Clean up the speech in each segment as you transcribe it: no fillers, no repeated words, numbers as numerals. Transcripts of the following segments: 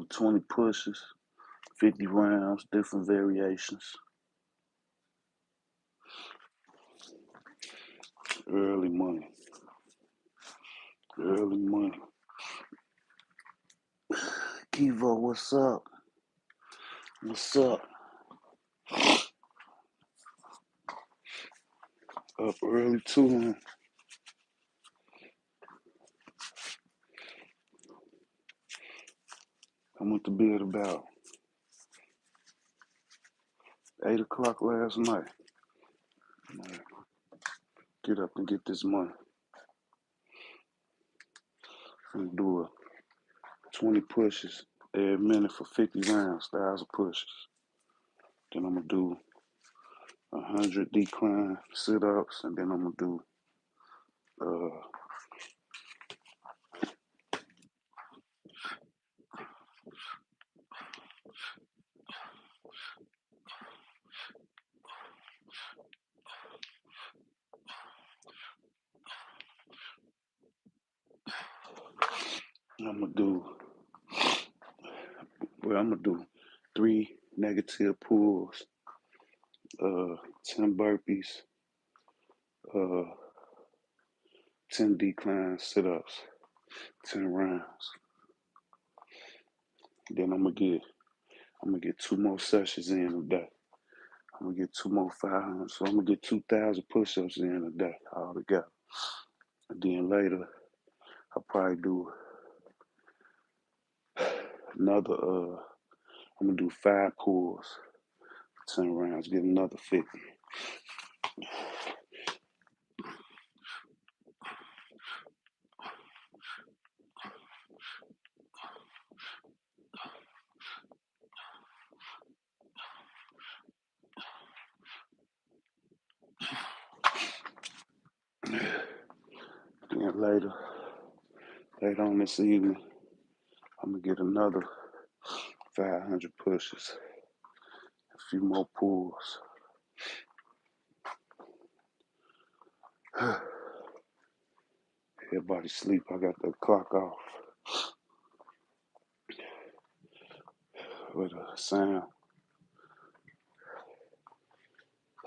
20 pushes, 50 rounds, different variations. Early money. Early money. Kivo, what's up? What's up? Up early too, huh? I went to bed about 8 o'clock last night. Get up and get this money. I'm gonna do 20 pushes every minute for 50 rounds, 1,000 pushes. Then I'm gonna do 100 decline sit-ups, and then I'm gonna do uh, I'm gonna do I'm gonna do 3 negative pulls, 10 burpees, uh, 10 decline sit-ups, 10 rounds. Then I'm gonna get 2 more sessions in a day. I'm gonna get 2 more 500, so I'm gonna get 2,000 push-ups in a day altogether. And then later, I'll probably do another. I'm gonna do 5 pulls, 10 rounds, get another 50. Then later on this evening, I'm gonna get another 500 pushes, a few more pulls. Everybody sleep. I got the clock off with a sound.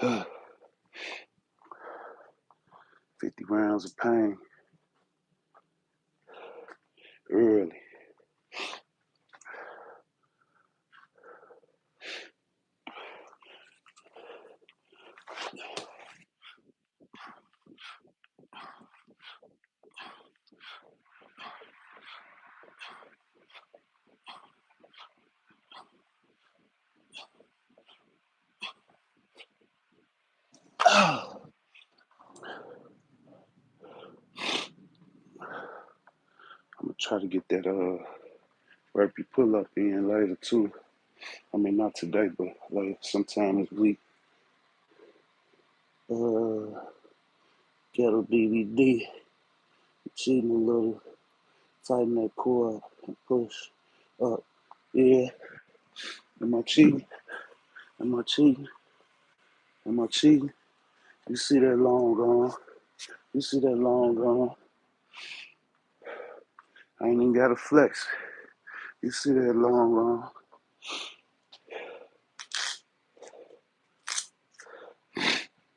50 rounds of pain early. I'm gonna try to get that burpee pull up in later too. I mean, not today, but later, sometime this week. Get a DVD, cheating a little, tighten that core up and push up. Yeah, am I cheating? Am I cheating? Am I cheating? You see that long gone? You see that long gone? I ain't even got to flex. You see that long gone?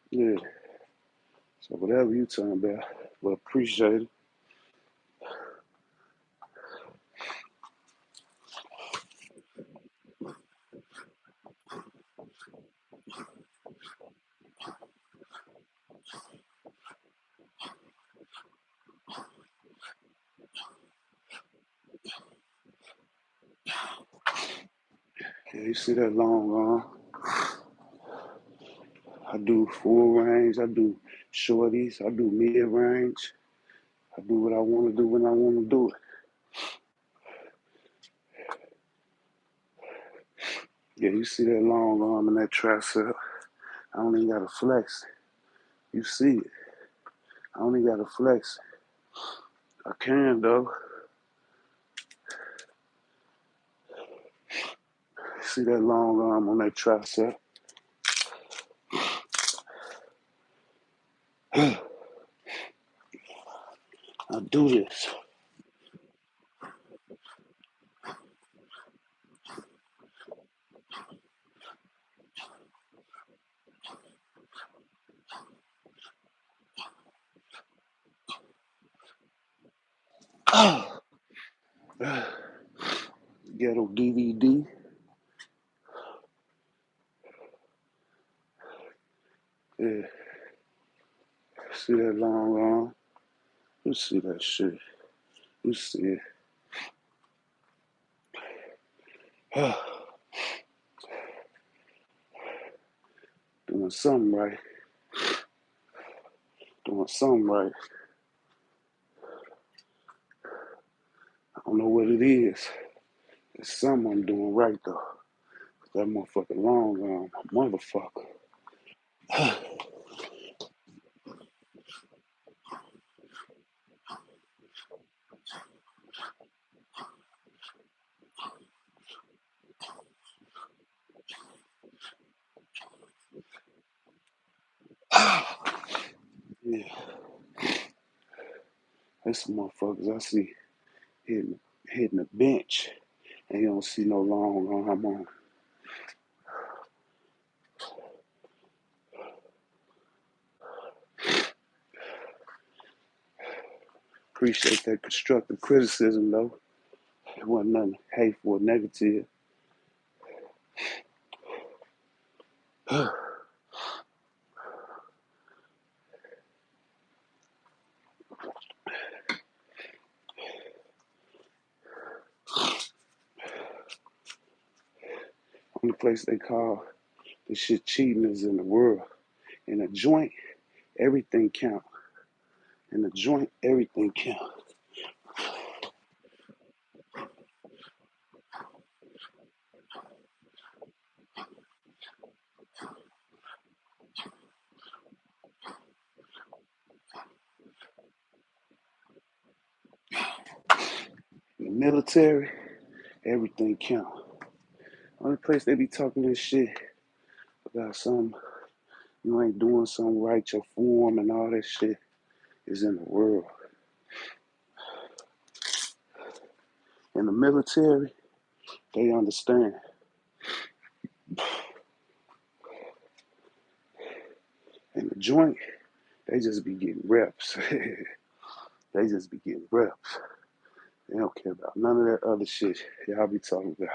Yeah. So whatever you talking about, but appreciate it. Yeah, you see that long gone? I do full range. I do shorties. I do mid range. I do what I want to do when I want to do it. Yeah, you see that long arm and that tricep? I don't even gotta flex. You see it. I don't even gotta flex. I can though. See that long arm on that tricep? I do this. Ghetto DVD. Yeah, see that long arm? You see that shit. You see it. Doing something right. Doing something right. I don't know what it is. It's something I'm doing right though. That motherfucking long arm, motherfucker. Yeah, there's some motherfuckers I see hitting the bench and you don't see no long arm on. Appreciate that constructive criticism though. It wasn't nothing hateful or negative. Only place they call this shit cheating is in the world. In a joint, everything count. In a joint, everything count. In the military, everything count. Only place they be talking this shit about something you ain't doing something right, your form and all that shit is in the world. In the military, they understand. In the joint, they just be getting reps. They just be getting reps. They don't care about none of that other shit y'all be talking about.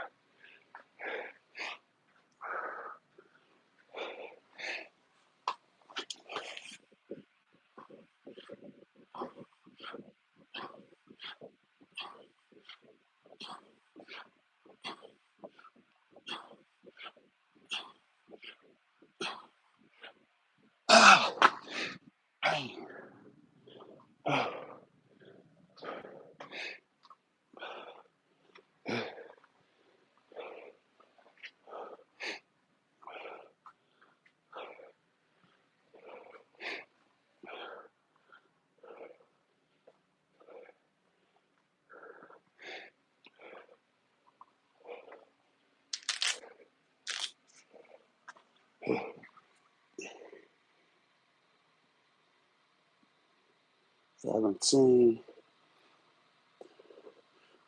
17,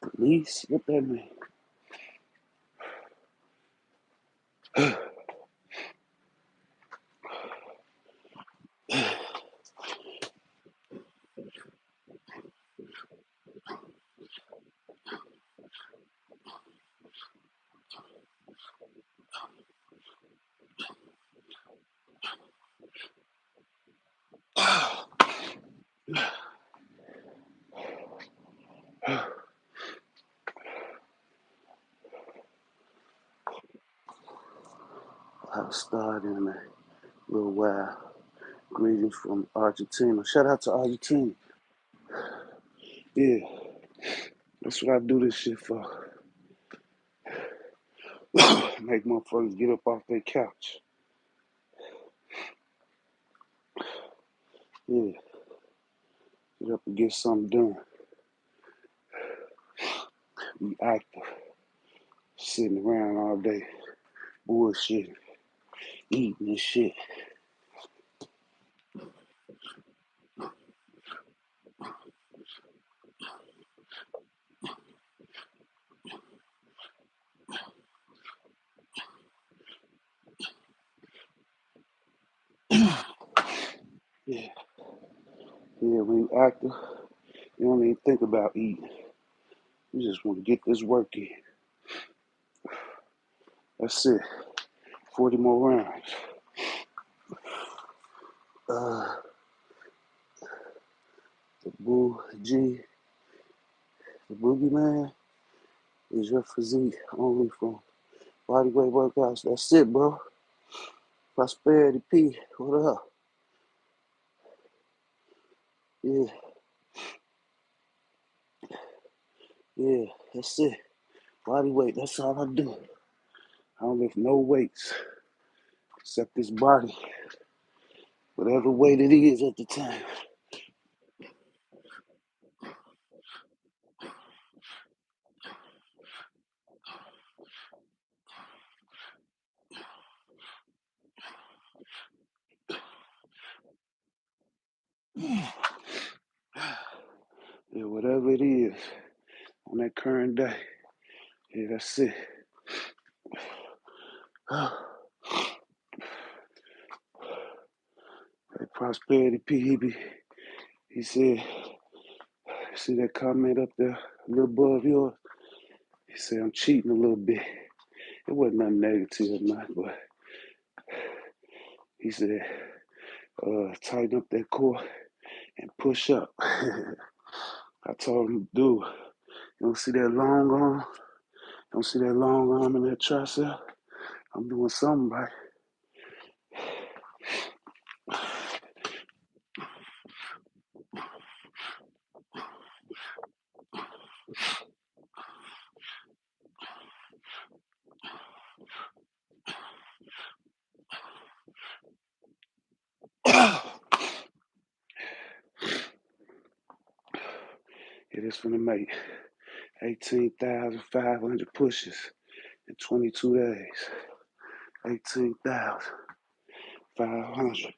police, what that mean? 'll start in a little while. Greetings from Argentina. Shout out to Argentina. Yeah, that's what I do this shit for. Make motherfuckers get up off their couch. Yeah, get up and get something done. Be active. Sitting around all day, bullshit, eating and shit. Yeah, yeah, when you active, you don't even think about eating. You just want to get this work in. That's it. 40 more rounds. Uh, the the boogeyman is your physique only from bodyweight workouts. That's it, bro. Prosperity P, what up? Yeah, yeah, that's it. Bodyweight, that's all I do. I don't lift no weights except this body, whatever weight it is at the time. Yeah, whatever it is on that current day. Yeah, that's it. That Prosperity P, he said, see that comment up there, a little above yours? He said, I'm cheating a little bit. It wasn't nothing negative, man, but he said, tighten up that core and push up. I told him, dude, you don't see that long arm? Don't see that long arm in that tricep? I'm doing something right. It is finna make 18,500 pushes in 22 days. 18,500.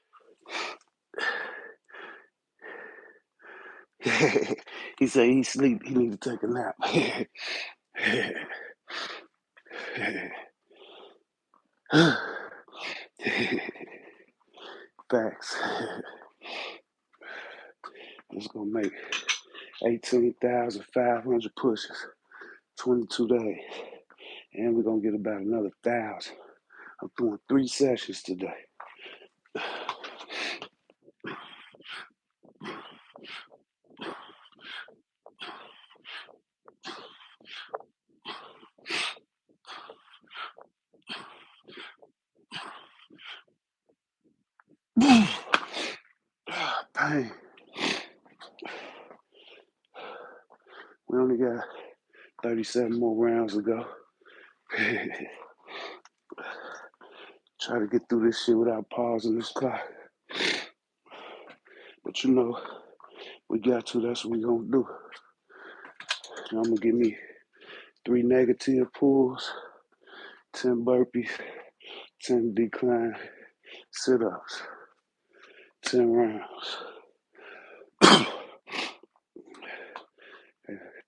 He said he sleep. He need to take a nap. Facts. It's gonna make 18,500 pushes, 22 days, and we're gonna get about another 1,000. I'm doing 3 sessions today. Pain. We only got 37 more rounds to go. Try to get through this shit without pausing this clock. But you know, we got to. That's what we gonna do. And I'm gonna give me 3 negative pulls, 10 burpees, 10 decline sit-ups, 10 rounds.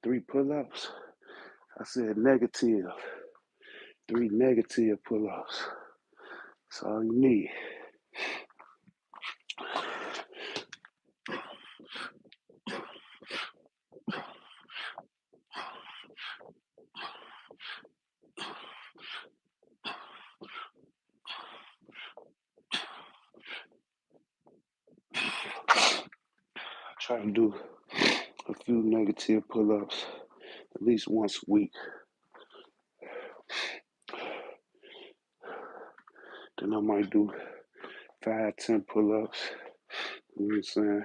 3 pull-ups. I said negative. 3 negative pull-ups. That's all you need. I try to do a few negative pull-ups at least once a week. Then I might do 5, 10 pull-ups. You know what I'm saying?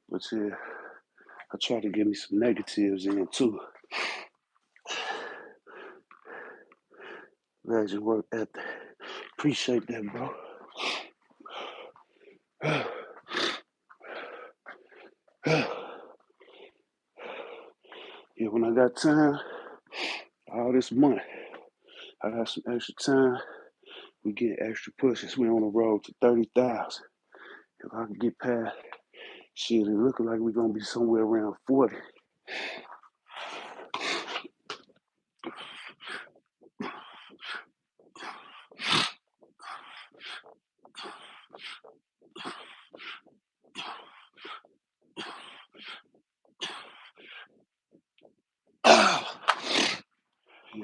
But yeah, I try to get me some negatives in too. Glad you work ethic. Appreciate that, bro. Yeah, when I got time, all this month, I got some extra time. We get extra pushes. We on the road to 30,000. If I can get past, shit, it looking like we're gonna be somewhere around 40.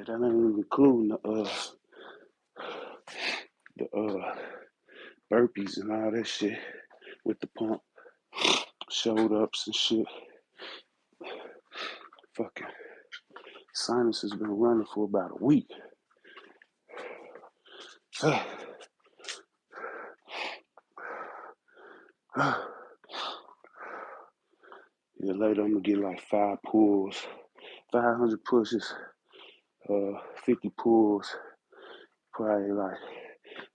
that ain't even including the burpees and all that shit with the pump, showed ups and shit. Fucking sinus has been running for about a week. Yeah, later I'm gonna get like 5 pulls, 500 pushes, 50 pulls, probably like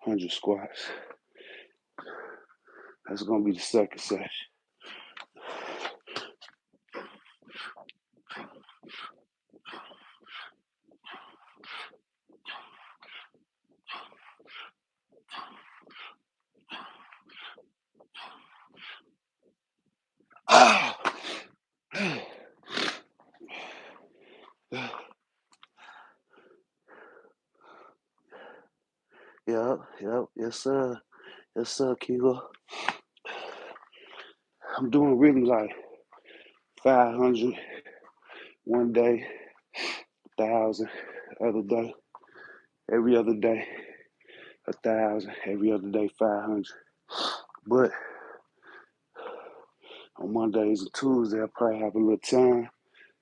100 squats. That's gonna be the second session. Yep, yes sir, Kilo. I'm doing really like 500 one day, 1,000 other day, every other day, 1,000, every other day, 500. But on Mondays and Tuesdays, I probably have a little time,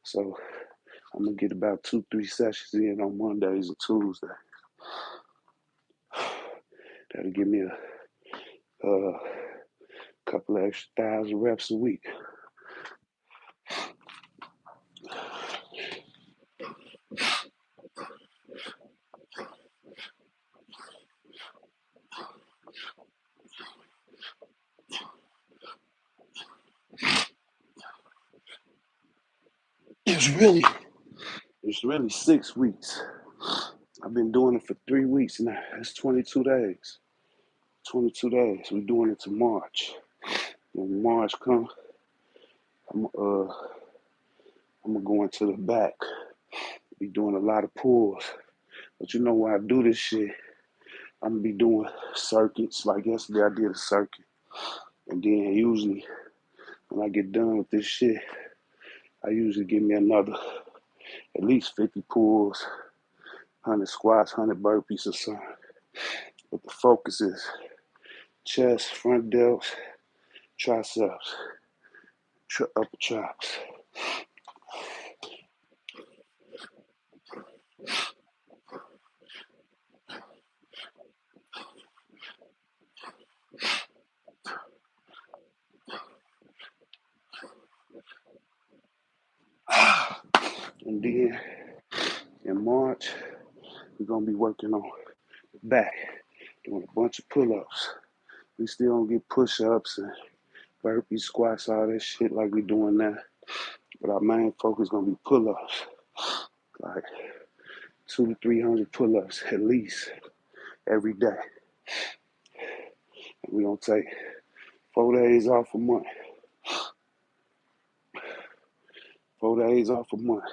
so I'm gonna get about 2-3 sessions in on Mondays and Tuesdays. That'll give me a couple of extra 1,000 reps a week. It's really 6 weeks. I've been doing it for 3 weeks now. That's 22 days. 22 days. We're doing it to March. When March comes, I'm gonna go into the back. Be doing a lot of pulls. But you know why I do this shit? I'm gonna be doing circuits. Like yesterday, I did a circuit, and then usually when I get done with this shit, I usually give me another at least 50 pulls, 100 squats, 100 burpees or something. But the focus is chest, front delts, triceps, upper traps. And then in March, we're gonna be working on the back, doing a bunch of pull-ups. We still don't get push-ups and burpees, squats, all that shit like we doing now. But our main focus gonna be pull-ups, like 200 to 300 pull-ups at least every day. And we gonna take 4 days off a month. 4 days off a month.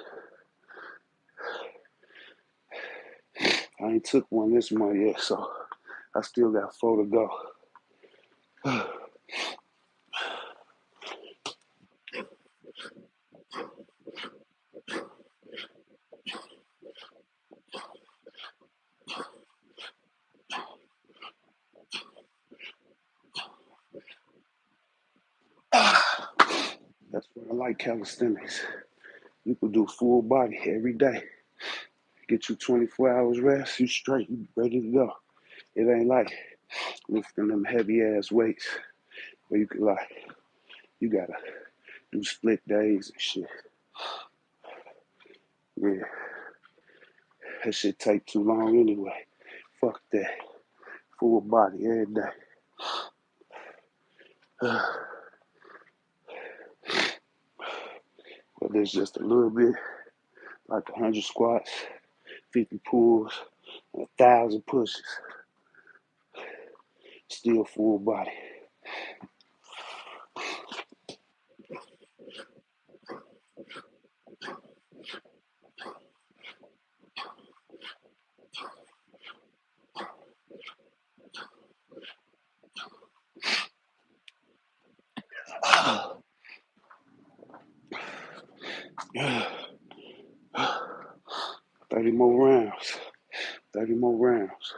I ain't took one this month yet, so I still got 4 to go. That's why I like calisthenics. You can do full body every day. Get you 24 hours rest, you straight, you ready to go. It ain't like lifting them heavy ass weights where you could you gotta do split days and shit. Yeah, that shit take too long anyway. Fuck that. Full body every day. But there's just a little bit, like 100 squats, 50 pulls, and 1,000 pushes. Still full body. more rounds. 30 more rounds.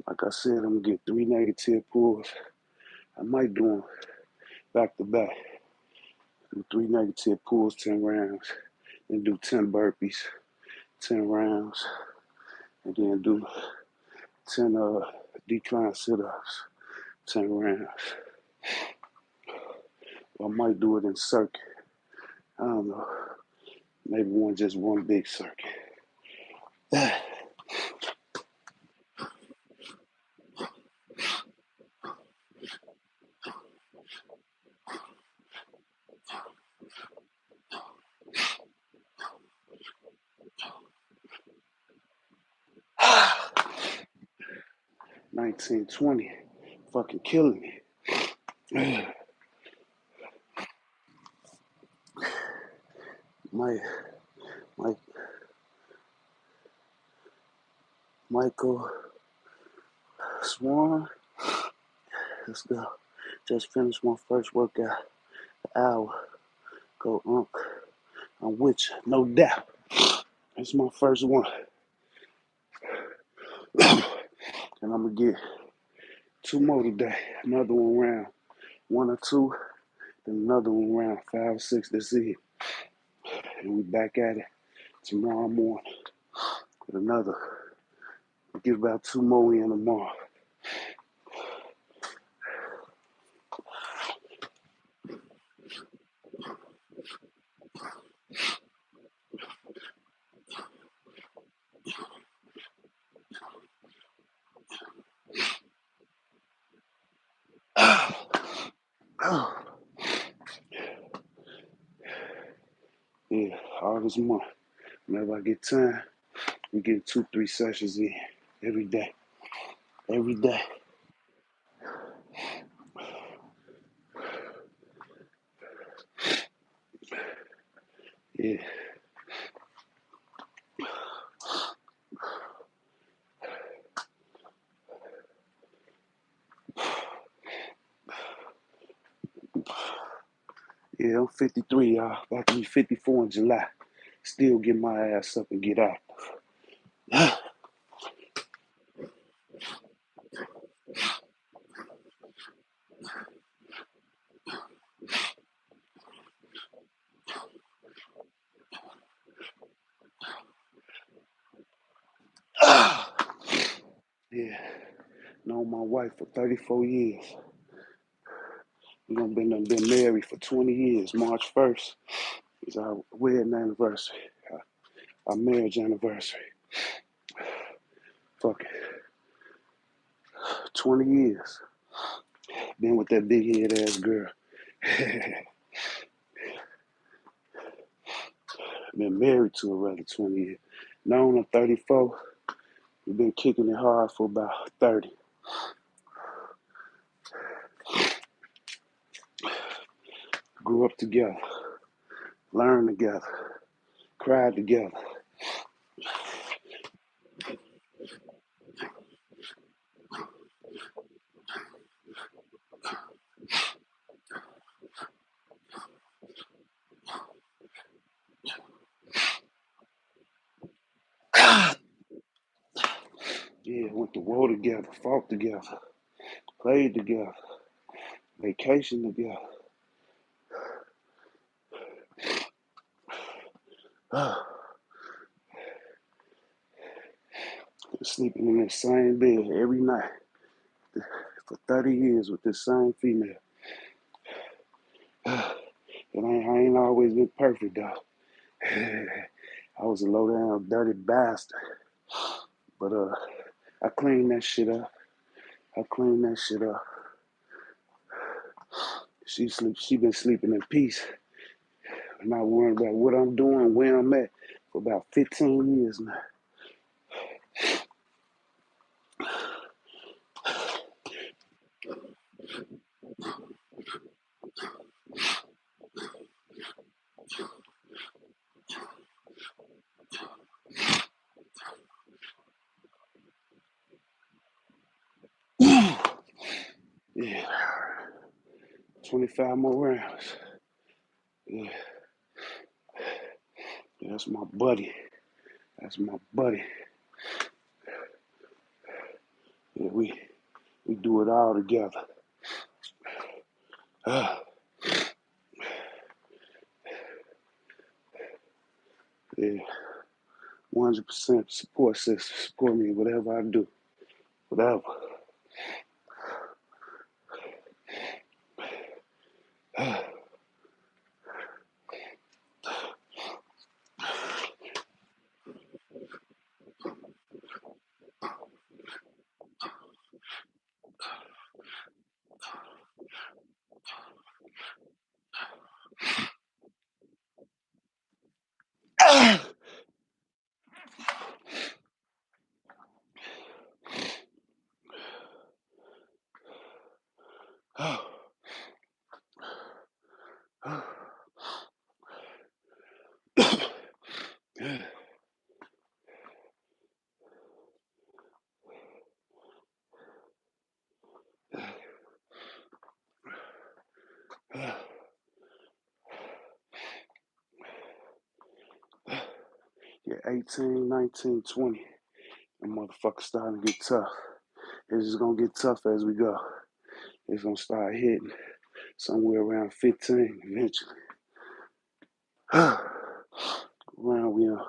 Like I said, I'm gonna get 3 negative pulls. I might do them back to back. Do 3 negative pulls, 10 rounds. Then do 10 burpees, 10 rounds. And then do 10 decline sit-ups, 10 rounds. I might do it in circuit. I don't know. Maybe just one big circuit. 1920, fucking killing me. Michael Swan, let's go. Just finished my first workout, an hour. Go Unc, I'm with you, no doubt. It's my first one. And I'm gonna get 2 more today. Another one round 1 or 2, then another one round 5 or 6. That's it. And we back at it tomorrow morning with another. Get about 2 more in tomorrow. Yeah, all this month. Whenever I get time, we get 2, 3 sessions in every day. Every day. Yeah. Yeah, I'm 53, y'all. About to be 54 in July. Still get my ass up and get out. Yeah. Known my wife for 34 years. We done been married for 20 years. March 1st is our wedding anniversary. Our marriage anniversary. Fuck it. 20 years. Been with that big head ass girl. Been married to her rather 20 years. Known her 34. We've been kicking it hard for about 30. Grew up together. Learned together. Cried together. Yeah, went to war together, fought together, played together, vacation together. Sleeping in the same bed every night for 30 years with this same female. And I ain't always been perfect though. I was a low down, dirty bastard. But I cleaned that shit up. I cleaned that shit up. She been sleeping in peace. I'm not worrying about what I'm doing, where I'm at for about 15 years now. Yeah. 25 more rounds. Yeah, that's my buddy. That's my buddy. Yeah, we do it all together. Yeah, 100% support system. Support me whatever I do. Whatever. Yeah, 18, 19, 20. And motherfuckers starting to get tough. It's just gonna get tougher as we go. It's gonna start hitting somewhere around 15 eventually. Around we on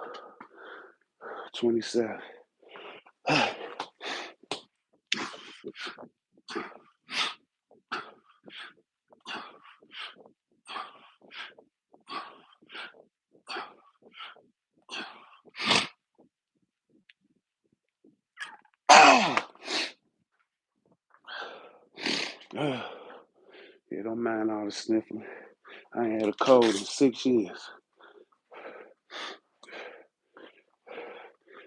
27. Yeah, don't mind all the sniffling. I ain't had a cold in 6 years.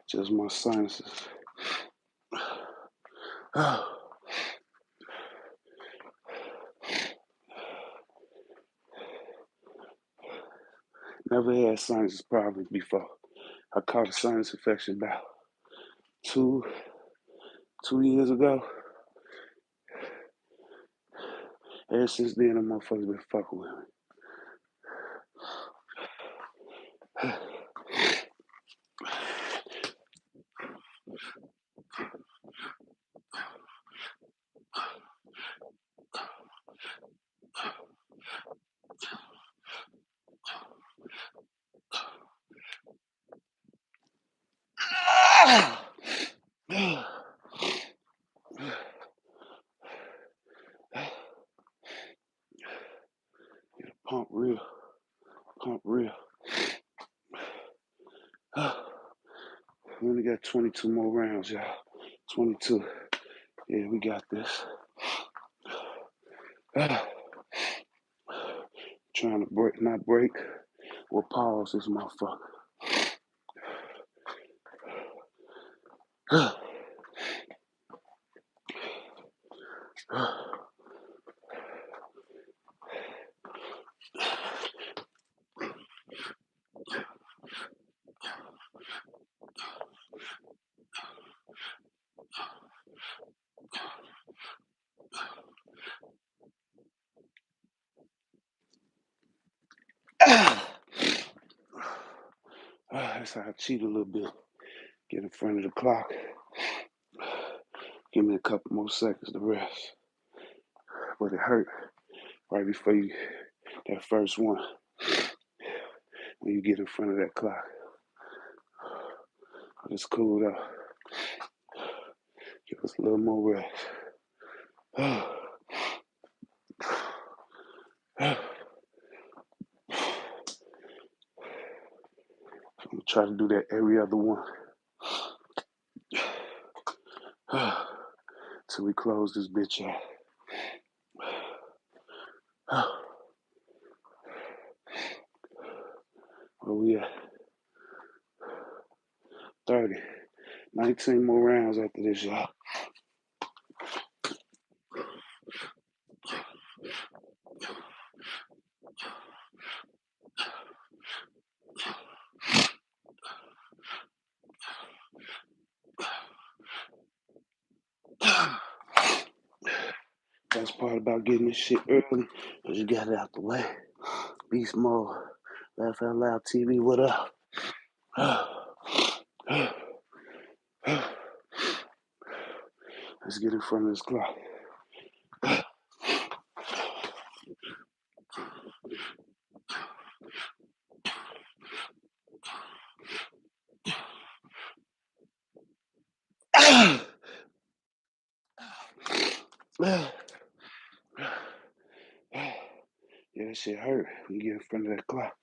Just my sinuses. Never had sinus problems before. I caught a sinus infection about two 2 years ago. Ever since then, the motherfuckers been fucking with me. Pump real. Pump real. We only got 22 more rounds, y'all. 22. Yeah, we got this. Trying to break, not break, or pause this motherfucker. That's how I cheat a little bit. Get in front of the clock. Give me a couple more seconds to rest. But it hurt right before you, that first one, when you get in front of that clock. I just cooled up. Give us a little more rest. I'm gonna try to do that every other one. Till we close this bitch out. Where we at? 30. 19 more rounds after this, y'all. Best part about getting this shit early is you got it out the way. Beast mode. Laugh Out Loud TV, what up? Let's get in front of this clock. Yeah, that shit hurt when you get in front of that clock.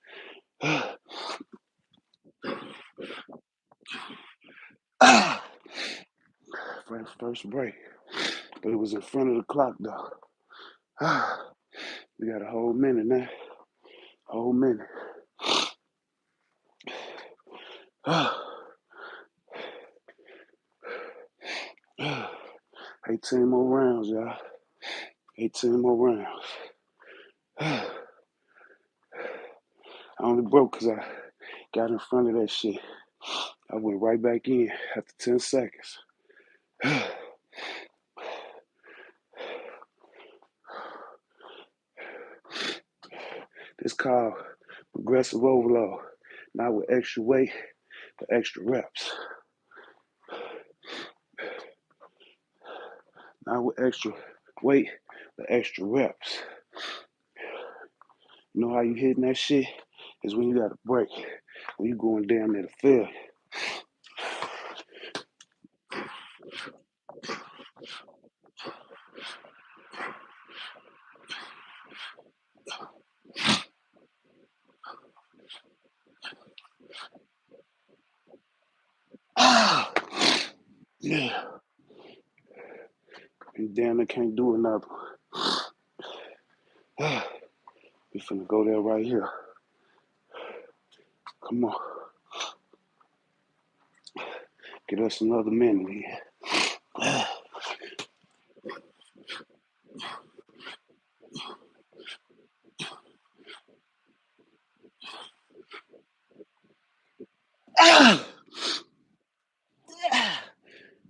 First break. But it was in front of the clock though. We got a whole minute now. Whole minute. 18 more rounds, y'all. 18 more rounds. I only broke because I got in front of that shit. I went right back in after 10 seconds. This called progressive overload. Not with extra weight, but extra reps. Not with extra weight, but extra reps. You know how you hitting that shit? Is when you got a break. When you going down there to fail. Yeah. And damn, I can't do another one. We finna go there right here. Come on. Get us another minute here.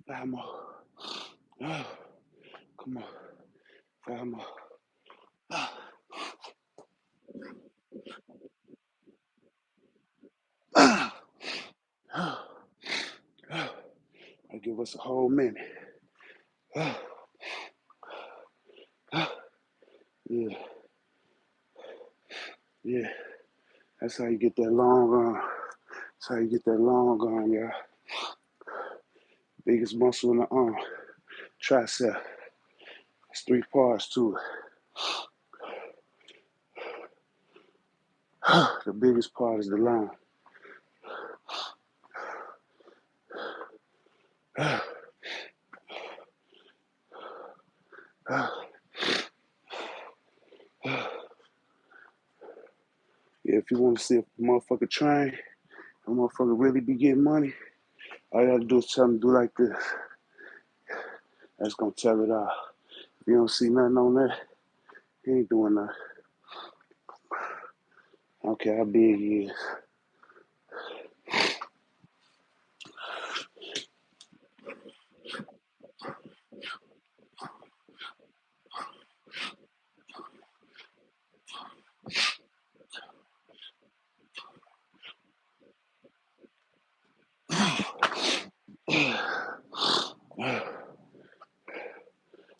Five more. Come on. Five more. I give us a whole minute. Yeah. Yeah. That's how you get that long arm. That's how you get that long arm, y'all. Biggest muscle in the arm. Tricep. It's 3 parts to it. The biggest part is the line. Yeah, if you want to see if a motherfucker train, a motherfucker really be getting money, all you have to do is tell him to do like this. That's gonna tell it all. If you don't see nothing on that, he ain't doing nothing. I don't care how big he is.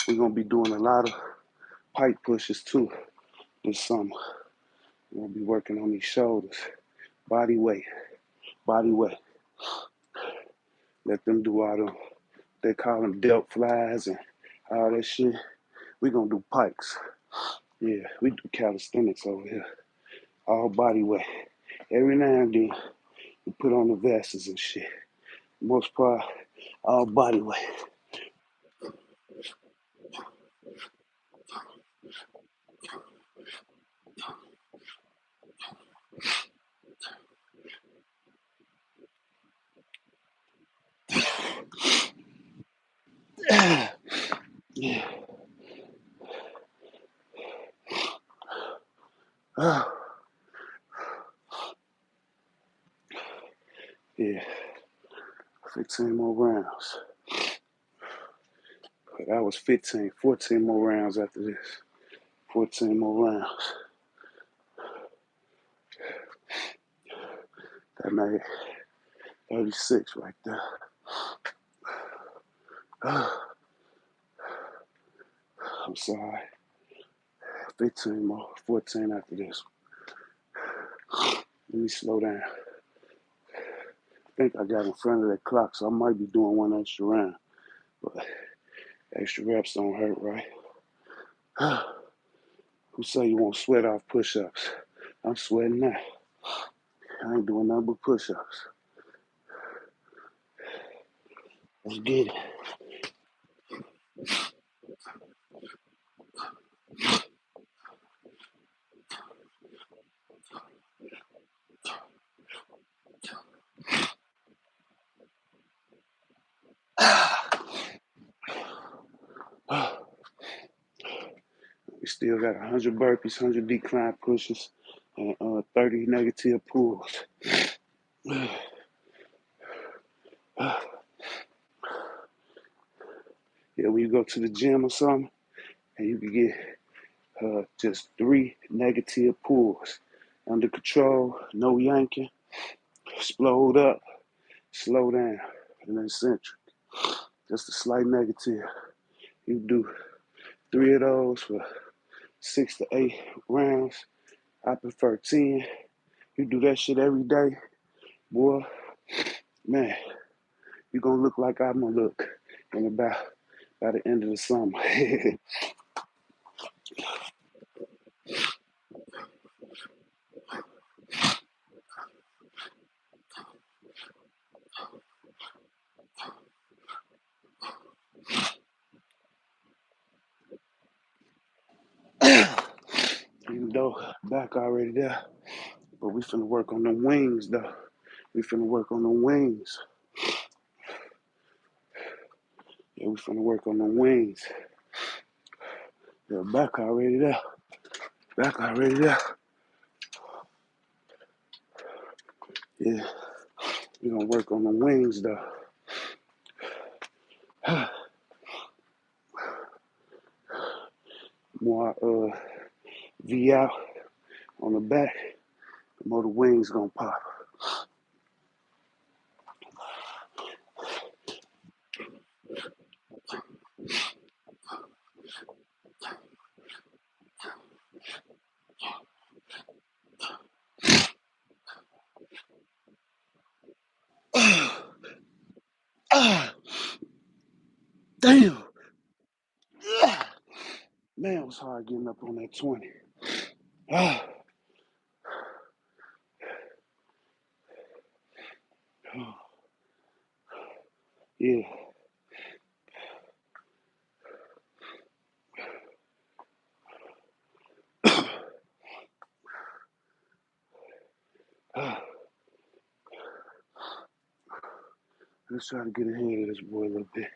We're gonna be doing a lot of pipe pushes too this summer. We're gonna be working on these shoulders, body weight, body weight. Let them do all them, they call them delt flies and all that shit. We're gonna do pikes. Yeah, we do calisthenics over here. All body weight. Every now and then, we put on the vests and shit. Most part, all body weight. Yeah. Yeah. 15 more rounds. That was 15, 14 more rounds after this. 14 more rounds. That made 36 right there. I'm sorry. 15 more, 14 after this. Let me slow down. I think I got in front of that clock, so I might be doing one extra round. But extra reps don't hurt, right? Who say you won't sweat off push-ups? I'm sweating now. I ain't doing nothing but push-ups. Let's get it. We still got 100 burpees, 100 decline pushes, and 30 negative pulls. Yeah, when you go to the gym or something, and you can get just 3 negative pulls. Under control, no yanking, explode up, slow down, and then centric. Just a slight negative. You do 3 of those for 6 to 8 rounds. I prefer 10. You do that shit every day, boy, man, you're gonna look like I'm gonna look in about by the end of the summer. Even though back already there, but we finna work on the wings though. We finna work on the wings. Yeah, we finna work on the wings. Yeah, back already there. Back already there. Yeah, we gonna work on the wings though. More V out on the back, the more the wings gonna pop. Ah, damn. Ah, man, it was hard getting up on that 20. Ah, yeah. Ah, let's try to get ahead of this boy a little bit.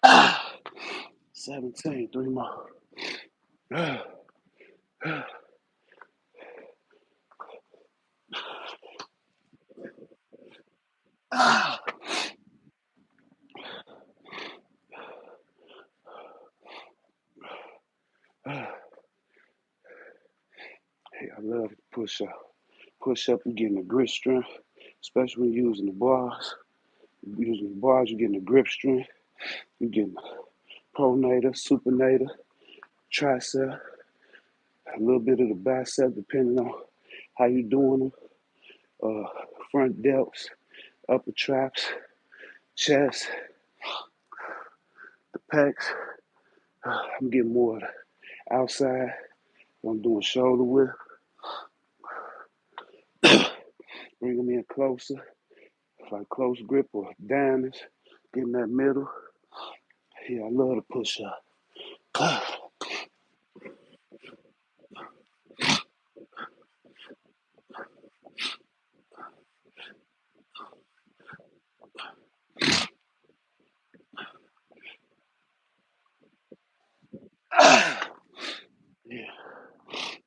Ah, 17, 3 more. Ah, ah, ah, ah. Hey, I love the push up. Push up, you're getting the grip strength, especially when you're using the bars. Using the bars, you're getting the grip strength. You're getting pronator, supinator, tricep, a little bit of the bicep, depending on how you're doing them. Front delts, upper traps, chest, the pecs. I'm getting more of the outside. I'm doing shoulder width, bring them in closer, like close grip or diamonds, getting that middle. Yeah, I love the push up.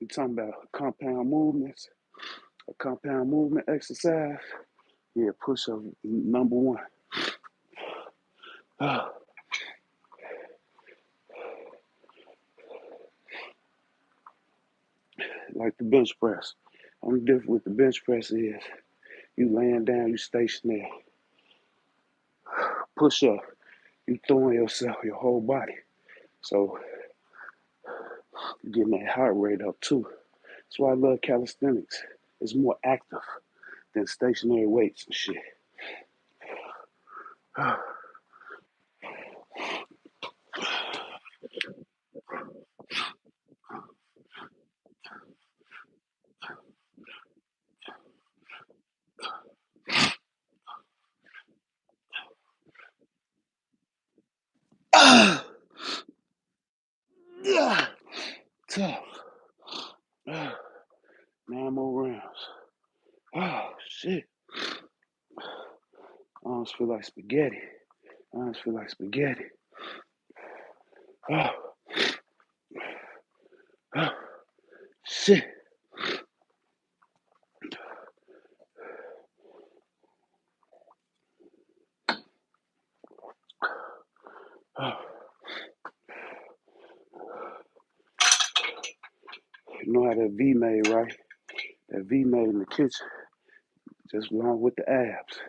You talking about compound movements, a compound movement exercise? Yeah, push up number one. Like the bench press. Only difference with the bench press is you laying down, you stationary. Push up, you throwing yourself, your whole body. So you're getting that heart rate up too. That's why I love calisthenics. It's more active than stationary weights and shit. Tough. 9 more rounds. Oh, shit. I almost feel like spaghetti. I almost feel like spaghetti. Oh, oh, shit. Oh. You know how that V made, right? That V made in the kitchen, just along with the abs.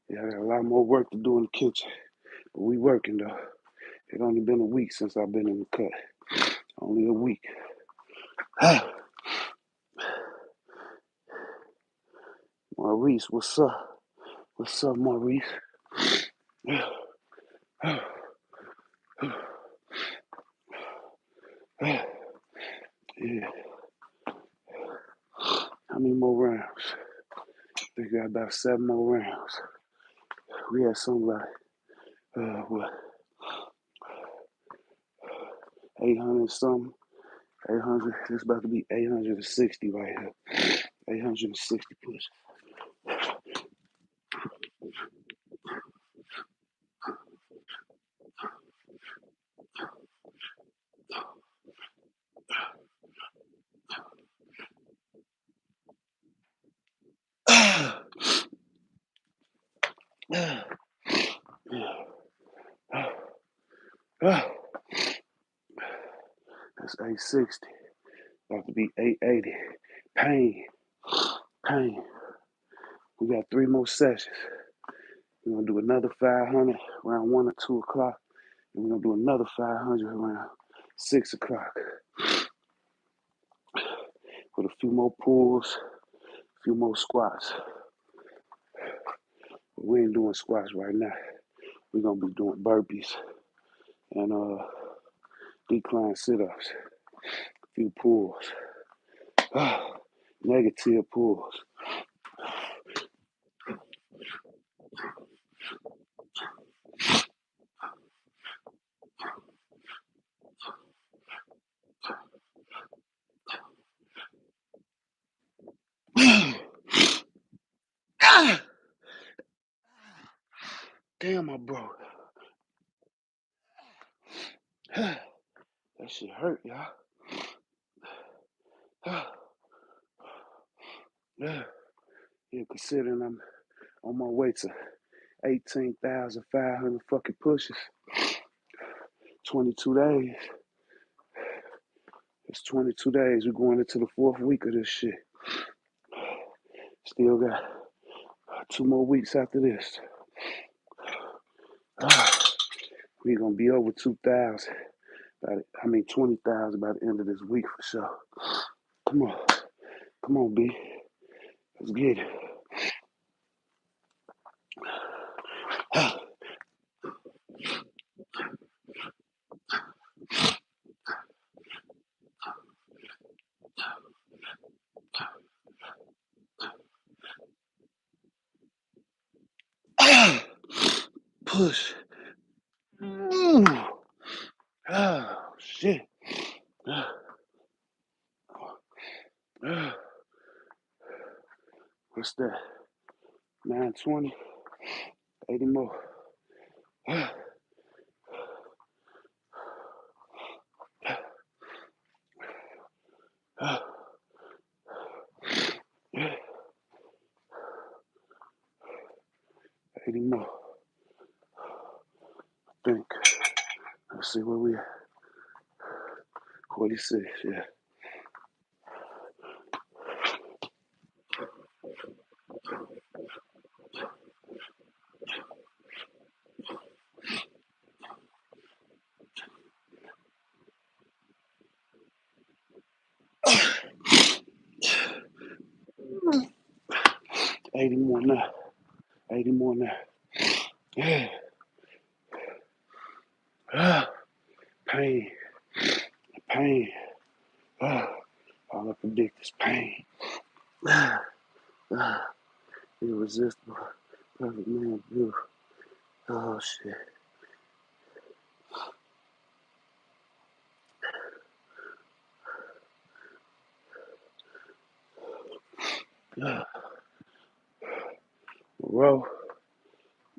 Yeah, I got a lot more work to do in the kitchen. But we working though. It only been a week since I've been in the cut. Only a week. Maurice, what's up? What's up, Maurice? Yeah. How many more rounds? I think I got about 7 more rounds. We had something like, what, 800 something? 800. It's about to be 860 right here. 860 push. That's 860. About to be 880. Pain. Pain. We got 3 more sessions. We're going to do another 500 around 1 or 2 o'clock. And we're going to do another 500 around 6 o'clock. With a few more pulls, a few more squats. But we ain't doing squats right now. We're going to be doing burpees and decline sit-ups. A few pulls. Negative pulls. Damn, I broke. That shit hurt, y'all. Yeah, considering I'm on my way to 18,500 fucking pushes. 22 days. It's 22 days. We're going into the 4th week of this shit. Still got 2 more weeks after this. We're going to be over 2,000. 20,000 by the end of this week for sure. Come on. Come on, B. Let's get it. push. Ooh. Oh, shit. What's that? 920. 80 more. 80 more. I think. Let's see where we at. 46, yeah. Mm. 80 more now. 80 more now. Yeah. Pain. Pain. All I predict is pain. Irresistible. Perfect man, beautiful. Oh, shit.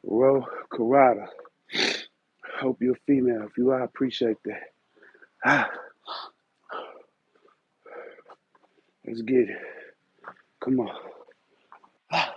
Moreau Carrada. Hope you're female. If you are, I appreciate that. Ah, let's get it. Come on. Ah.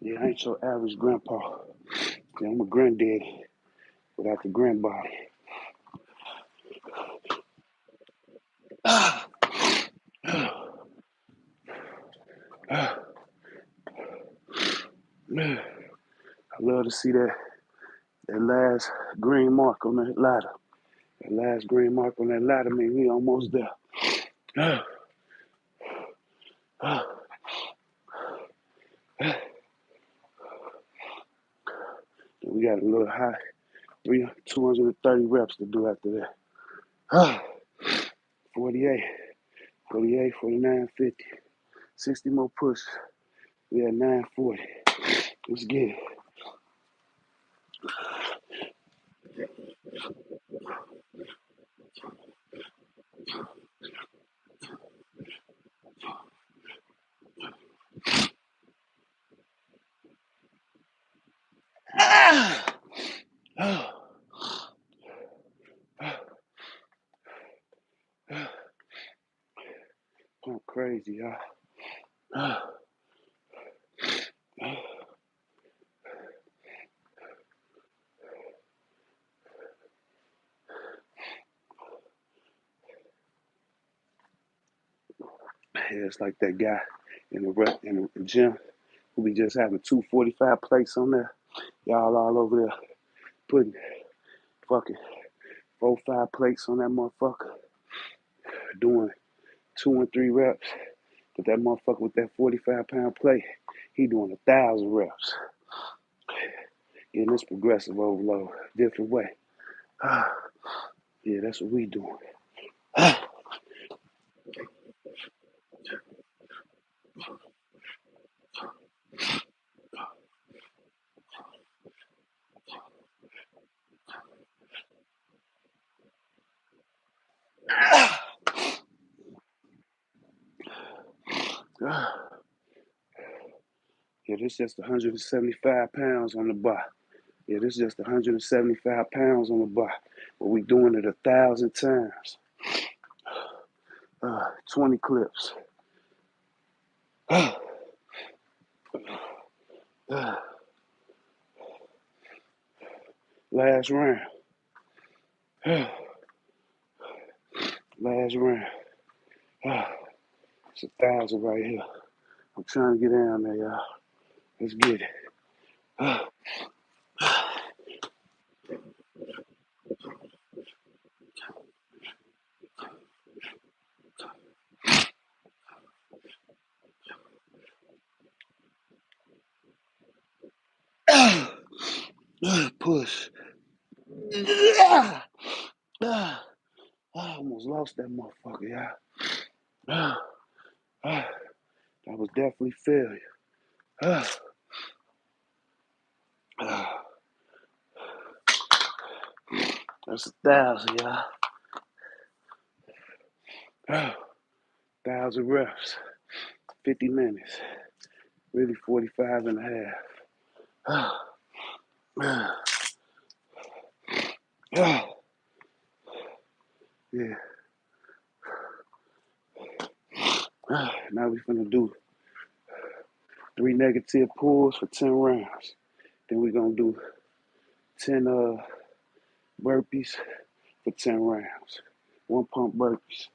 Yeah, I ain't your average grandpa. Yeah, I'm a granddaddy without the grandbody. Ah. Ah. I love to see that last green mark on that ladder. That last green mark on that ladder means we almost there. Ah. Ah. We got a little high, 230 reps to do after that. Ah. 48, 48, 49, 50, 60 more pushes. We at 940. Let's get it. Ah! Oh. I'm crazy, y'all. Ah. Yeah, it's like that guy in the gym who be just having 245 plates on there. Y'all all over there putting fucking 4, 5 plates on that motherfucker, doing 2 and 3 reps. But that motherfucker with that 45-pound plate, he doing 1,000 reps. Getting this progressive overload, different way. Ah, yeah, that's what we doing. Ah. Ah. Yeah, this just 175 pounds on the bar. Yeah, this is just 175 pounds on the bar. But we doing it 1,000 times. 20 clips. Last round. Last round. It's 1,000 right here. I'm trying to get down there, y'all. Let's get it. Push. Ah, ah, I almost lost that motherfucker, y'all. Ah, ah, that was definitely failure. Ah, ah, that's 1,000, y'all. Ah, 1,000 reps, 50 minutes, really 45 and a half. Ah, ah, ah, yeah. Ah, now we finna do 3 negative pulls for 10 rounds. Then we gonna do 10 burpees for 10 rounds. 1 pump burpees.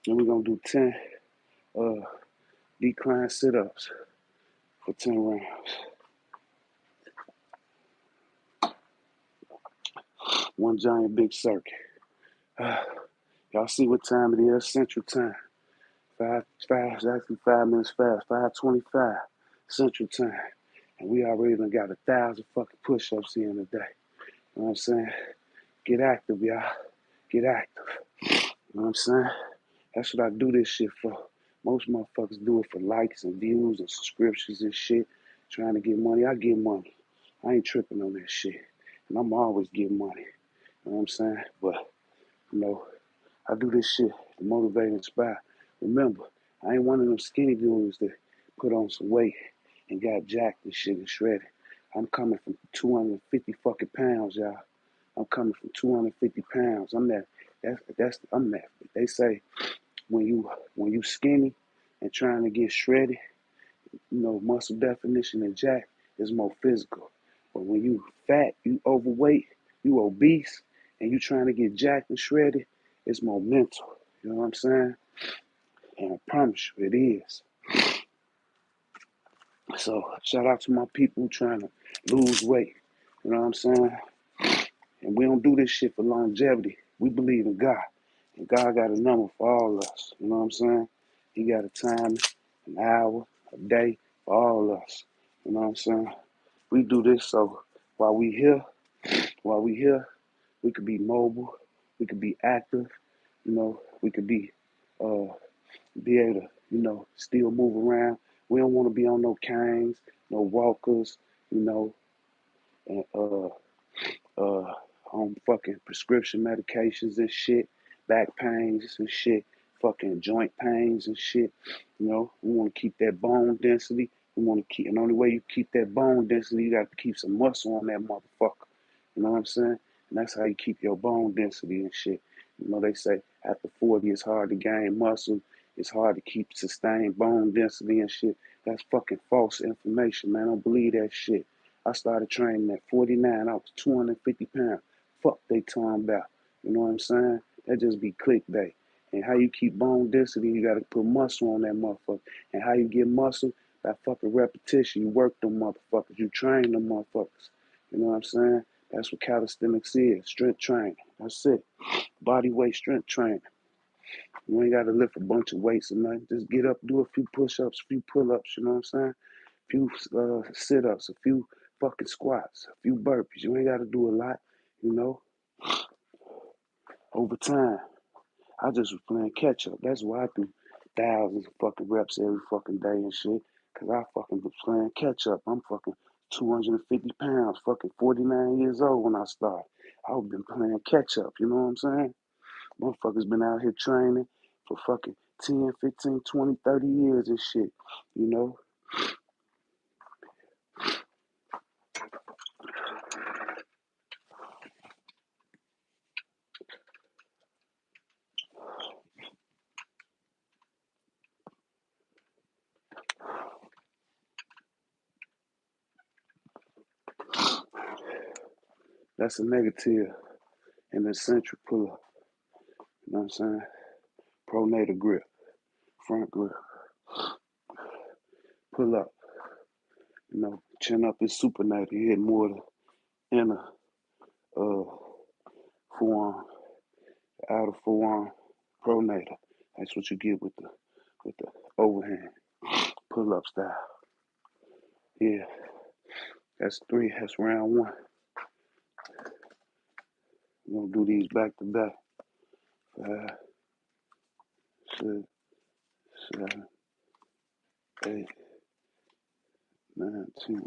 Then we gonna do 10 uh, decline sit-ups for 10 rounds. One giant big circuit. Ah, y'all see what time it is? Central time. It's actually 5 minutes fast. 5:25 Central time. And we already done got 1,000 fucking push-ups in today. You know what I'm saying? Get active, y'all. Get active. You know what I'm saying? That's what I do this shit for. Most motherfuckers do it for likes and views and subscriptions and shit. Trying to get money. I get money. I ain't tripping on that shit. And I'm always getting money. You know what I'm saying? But, you know, I do this shit to motivate and inspire. Remember, I ain't one of them skinny dudes that put on some weight and got jacked and shit and shredded. I'm coming from 250 fucking pounds, y'all. I'm coming from 250 pounds. I'm that. They say when you skinny and trying to get shredded, muscle definition and jack is more physical. But when you fat, you overweight, you obese, and you trying to get jacked and shredded, it's more mental. You know what I'm saying? And I promise you, it is. So shout out to my people trying to lose weight. You know what I'm saying? And we don't do this shit for longevity. We believe in God. And God got a number for all of us. You know what I'm saying? He got a time, an hour, a day for all of us. You know what I'm saying? We do this so while we here, we could be mobile, we could be active, we could be able to, still move around. We don't want to be on no canes, no walkers, you know, and on fucking prescription medications and shit, back pains and shit, fucking joint pains and shit. We want to keep that bone density. We want to keep, and the only way you keep that bone density, you got to keep some muscle on that motherfucker. You know what I'm saying? And that's how you keep your bone density and shit. They say after 40, it's hard to gain muscle. It's hard to keep sustained bone density and shit. That's fucking false information, man. I don't believe that shit. I started training at 49. I was 250 pounds. Fuck they talking about. You know what I'm saying? That just be clickbait. And how you keep bone density, you gotta put muscle on that motherfucker. And how you get muscle? By fucking repetition. You work them motherfuckers. You train them motherfuckers. You know what I'm saying? That's what calisthenics is. Strength training. That's it. Body weight strength training. You ain't gotta lift a bunch of weights or nothing. Just get up, do a few push-ups, a few pull-ups, you know what I'm saying? A few sit-ups, a few fucking squats, a few burpees. You ain't gotta do a lot, you know. Over time, I just was playing catch up. That's why I do thousands of fucking reps every fucking day and shit. Cause I fucking was playing catch up. I'm fucking 250 pounds, fucking 49 years old when I started. I've been playing catch up, you know what I'm saying? Motherfuckers been out here training for fucking 10, 15, 20, 30 years and shit, you know? That's a negative in the eccentric pull up. You know what I'm saying? Pronator grip, front grip, pull up. Chin up is supinator. You hit more the inner uh, forearm, outer forearm, pronator. That's what you get with the overhand pull up style. Yeah, that's three. That's round one. We're gonna do these back to back. 5, 6, 7, 8, 9, 10.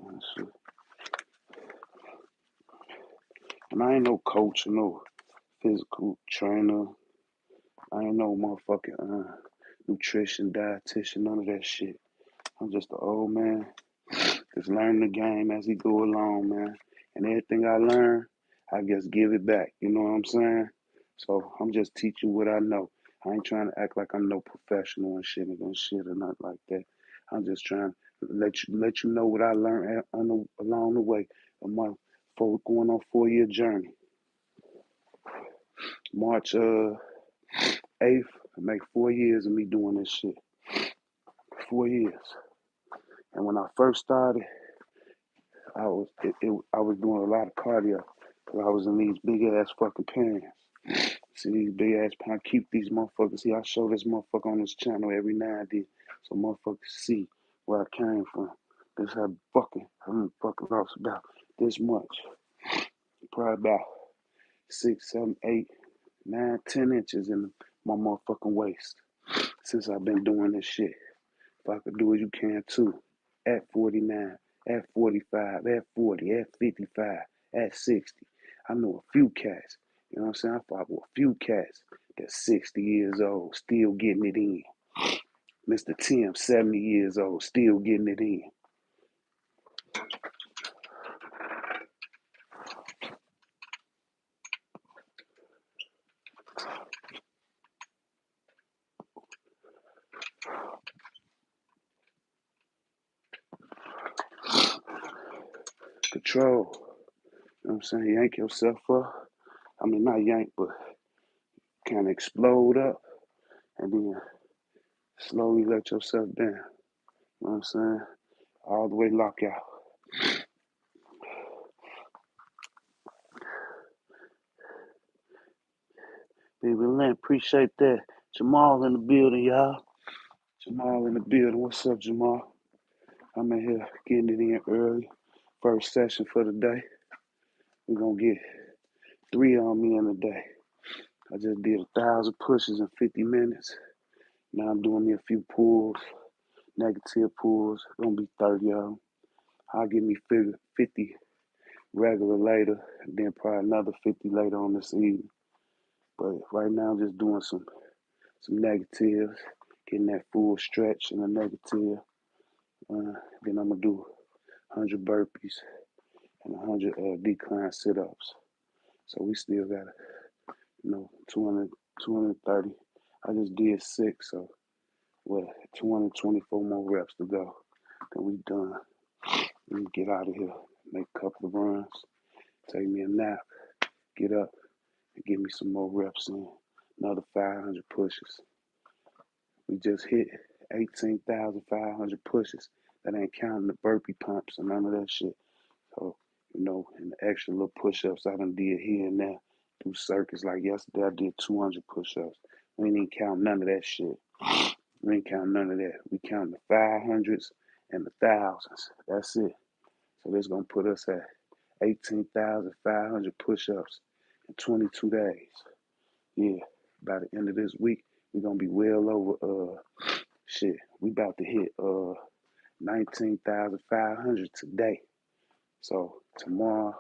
And I ain't no coach or no physical trainer. I ain't no motherfucking nutrition, dietitian, none of that shit. I'm just an old man, just learning the game as he go along, man. And everything I learn, I just give it back. You know what I'm saying? So I'm just teaching what I know. I ain't trying to act like I'm no professional and shit or nothing like that. I'm just trying to let you know what I learned along the way of my going on 4 year journey. March 8th, I make 4 years of me doing this shit. 4 years. And when I first started, I was doing a lot of cardio because I was in these big ass fucking pants. See these big ass pants. I keep these motherfuckers. See, I show this motherfucker on this channel every now and then so motherfuckers see where I came from. This how I'm fucking lost about this much. Probably about 6, 7, 8, 9, 10 inches in my motherfucking waist since I've been doing this shit. If I could do it, you can too. At 49, at 45, at 40, at 55, at 60. I know a few cats, you know what I'm saying? I fought with a few cats that's 60 years old, still getting it in. Mr. Tim, 70 years old, still getting it in. Control. You know what I'm saying? Yank yourself up. I mean, not yank, but kind of explode up and then slowly let yourself down. You know what I'm saying? All the way lock out. Baby Lynn, appreciate that. Jamal in the building, y'all. Jamal in the building. What's up, Jamal? I'm in here getting it in early. First session for the day. We're going to get 3 on me in a day. I just did 1,000 pushes in 50 minutes. Now I'm doing me a few pulls, negative pulls. Going to be 30 of them. I'll give me 50 regular later, and then probably another 50 later on this evening. But right now I'm just doing some negatives, getting that full stretch in a negative. Then I'm going to do 100 burpees and 100 decline sit-ups. So we still got, 200, 230. I just did 6, so what, 224 more reps to go. Then we done. We get out of here, make a couple of runs, take me a nap, get up, and give me some more reps in. Another 500 pushes. We just hit 18,500 pushes. That ain't counting the burpee pumps and none of that shit. So, and the extra little push-ups I done did here and there through circuits. Like yesterday, I did 200 push-ups. We ain't even count none of that shit. We ain't count none of that. We count the 500s and the thousands. That's it. So this gonna put us at 18,500 push-ups in 22 days. Yeah, by the end of this week, we're gonna be well over we about to hit 19,500 today. So tomorrow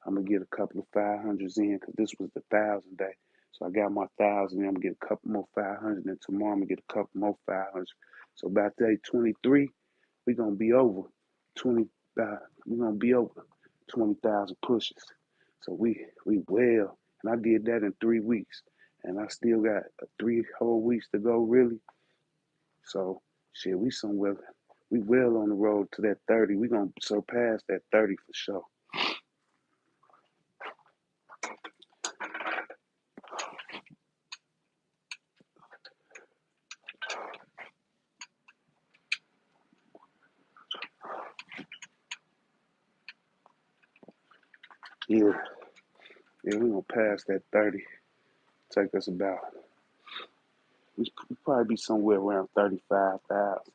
I'm gonna get a couple of 500s in because this was the 1,000 day. So I got my 1,000 in. I'm gonna get a couple more 500, and tomorrow I'm gonna get a couple more 500. So by day 23, we're gonna be over 20. We're gonna be over 20,000 pushes. So we well, and I did that in 3 weeks, and I still got 3 whole weeks to go really. So shit, we somewhere. We well on the road to that 30. We gonna surpass that 30 for sure. Yeah, we're gonna pass that 30. Take us about. We probably be somewhere around 35,000.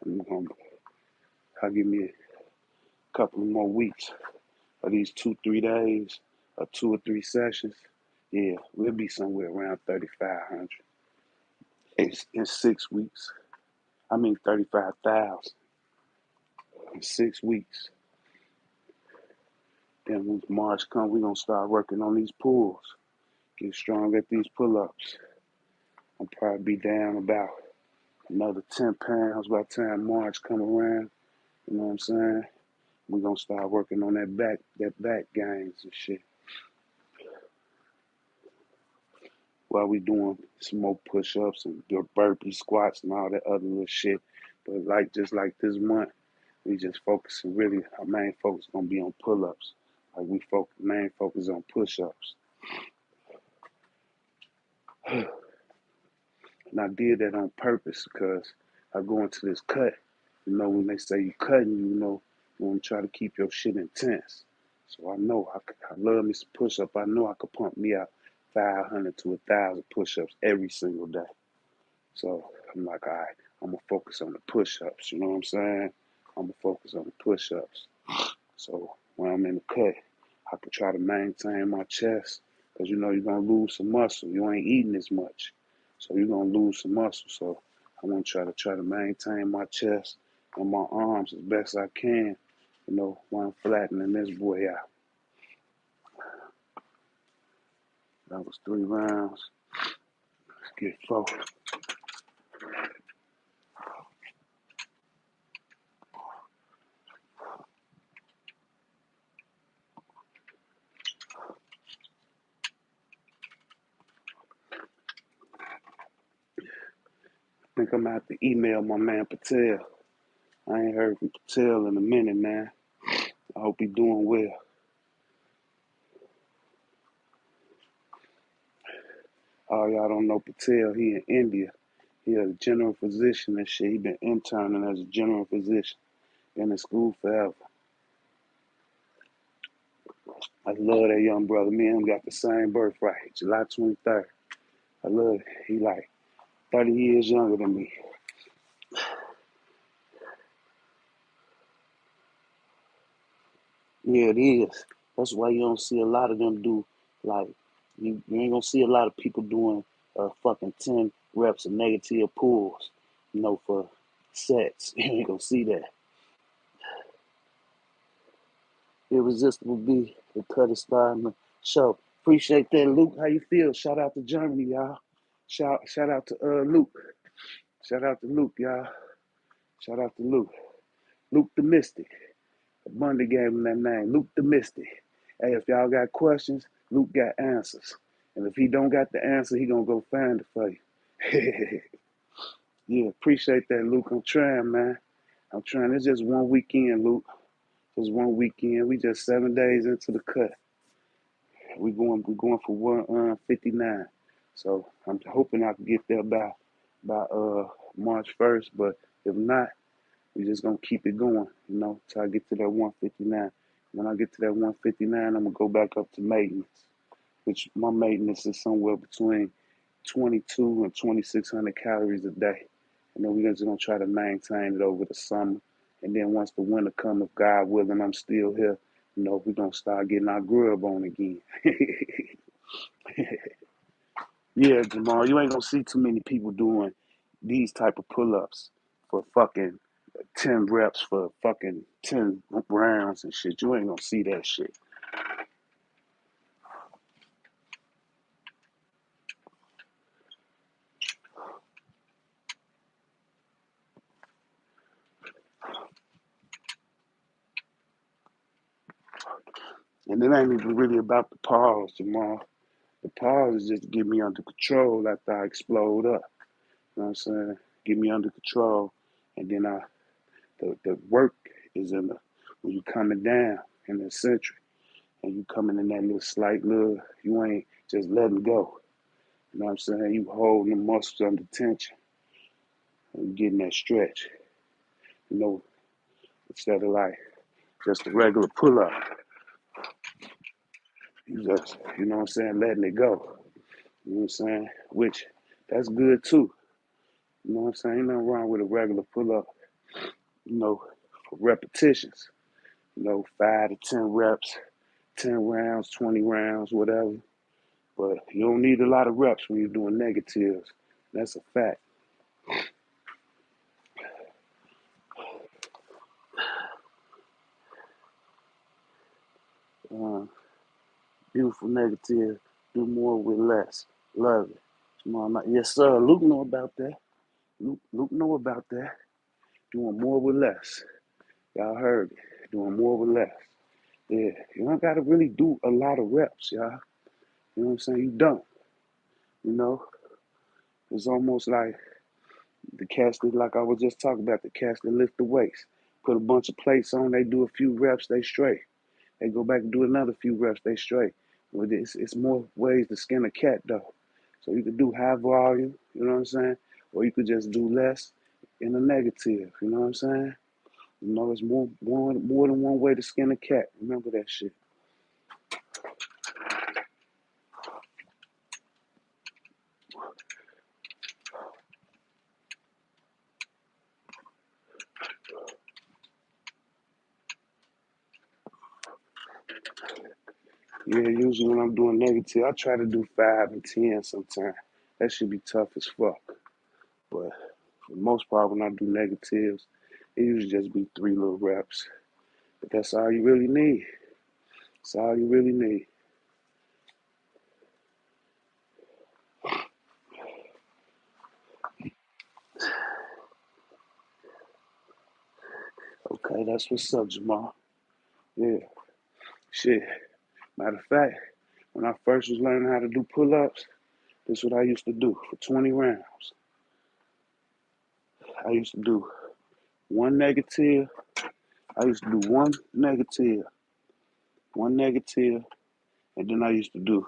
And we're gonna. I'll give me a couple of more weeks of these 2-3 days. 2 or 3 sessions, yeah, we'll be somewhere around 3,500 in 6 weeks. I mean 35,000 in 6 weeks. Then when March comes, we're gonna start working on these pulls. Get strong at these pull-ups. I'll probably be down about another 10 pounds by the time March come around. You know what I'm saying? We're gonna start working on that back gains and shit. While we doing some more push-ups and your burpee squats and all that other little shit. But just like this month, we just focusing really, our main focus gonna be on pull-ups. Like main focus on push-ups. And I did that on purpose because I go into this cut. When they say you cutting, you want to try to keep your shit intense. So I know I love me some push-up. I know I could pump me out 500 to 1,000 push-ups every single day. So I'm like, all right, I'm going to focus on the push-ups. You know what I'm saying? I'm going to focus on the push-ups. So when I'm in the cut, I could try to maintain my chest because you're going to lose some muscle. You ain't eating as much. So you're going to lose some muscle. So I want to try to maintain my chest and my arms as best I can, while I'm flattening this boy out. That was 3 rounds. Let's get 4. I think I'm going to have to email my man Patel. I ain't heard from Patel in a minute, man. I hope he's doing well. Oh, y'all don't know Patel. He in India. He a general physician and shit. He been interning as a general physician. Been in school forever. I love that young brother. Me and him got the same birthright, July 23rd. I love it. He like 30 years younger than me. Yeah, it is. That's why you don't see a lot of them do, like, you ain't gonna see a lot of people doing fucking 10 reps of negative pulls, for sets. You ain't gonna see that. Irresistible B, the cut is starting the show. Appreciate that, Luke. How you feel? Shout out to Germany, y'all. Shout out to Luke. Shout out to Luke, y'all. Shout out to Luke. Luke the Mystic. Bundy gave him that name, Luke the Mystic. Hey, if y'all got questions, Luke got answers. And if he don't got the answer, he gonna go find it for you. Yeah, appreciate that, Luke. I'm trying, man. I'm trying. It's just one weekend, Luke. Just one weekend. We just 7 days into the cut. We're going for 159. So I'm hoping I can get there by March 1st. But if not, we just gonna keep it going, till I get to that 159. When I get to that 159, I'm gonna go back up to maintenance, which my maintenance is somewhere between 22 and 2,600 calories a day. And then we're just gonna try to maintain it over the summer. And then once the winter comes, if God willing, I'm still here. We're gonna start getting our grub on again. Yeah, Jamal, you ain't gonna see too many people doing these type of pull-ups for fucking 10 reps for fucking 10 rounds and shit. You ain't gonna see that shit. And it ain't even really about the pause, Jamal. The pause is just to get me under control after I explode up. You know what I'm saying? Get me under control. And then the work is when you coming down in the century and you coming in that little, you ain't just letting go. You know what I'm saying? You holding the muscles under tension and you getting that stretch. Instead of like just a regular pull up. You just, what I'm saying, letting it go. You know what I'm saying? Which that's good too. You know what I'm saying? Ain't nothing wrong with a regular pull up, for repetitions. 5 to 10 reps, 10 rounds, 20 rounds, whatever. But you don't need a lot of reps when you're doing negatives. That's a fact. Uh, Beautiful negative. Do more with less. Love it. Yes, sir. Luke know about that. Luke know about that. Doing more with less. Y'all heard it. Doing more with less. Yeah, you don't gotta really do a lot of reps, y'all. You know what I'm saying? You don't. You know, it's almost like the cats that, like I was just talking about, the cats that lift the weights. Put a bunch of plates on, they do a few reps, they straight. They go back and do another few reps, they straight. But it's more ways to skin a cat though. So you could do high volume, you know what I'm saying? Or you could just do less in a negative, you know what I'm saying? You know, it's more than one way to skin a cat. Remember that shit. Yeah, usually when I'm doing negative, I try to do 5 and 10 sometimes. That should be tough as fuck. But for the most part, when I do negatives, it usually just be 3 little reps. But that's all you really need. That's all you really need. Okay, that's what's up, Jamal. Yeah, shit. Matter of fact, when I first was learning how to do pull-ups, this is what I used to do for 20 rounds. I used to do one negative. I used to do one negative, and then I used to do,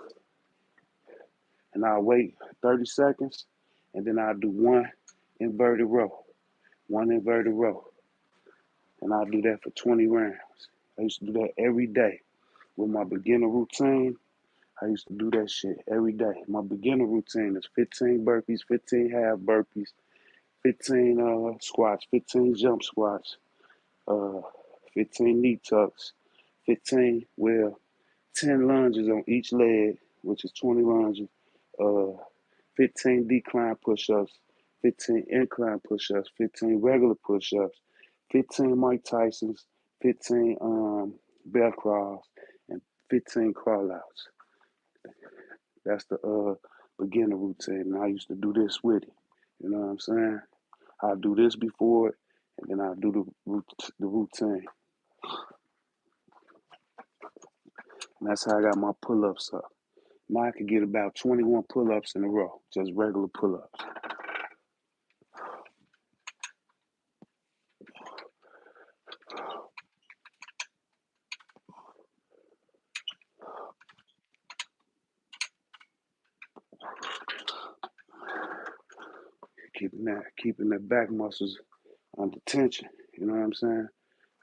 and I'll wait 30 seconds, and then I'll do inverted row, one inverted row, and I'll do that for 20 rounds. I used to do that every day with my beginner routine. I used to do that shit every day. My beginner routine is 15 burpees, 15 half burpees, 15 squats, 15 jump squats, uh, 15 knee tucks, 15, well, 10 lunges on each leg, which is 20 lunges, uh, 15 decline push-ups, 15 incline push-ups, 15 regular push-ups, 15 Mike Tyson's, 15 bear crawls, and 15 crawl-outs. That's the beginner routine. And I used to do this with it. You know what I'm saying? I'll do this before it, and then I'll do the routine. And that's how I got my pull-ups up. Now I can get about 21 pull-ups in a row, just regular pull-ups. Keeping the back muscles under tension. You know what I'm saying?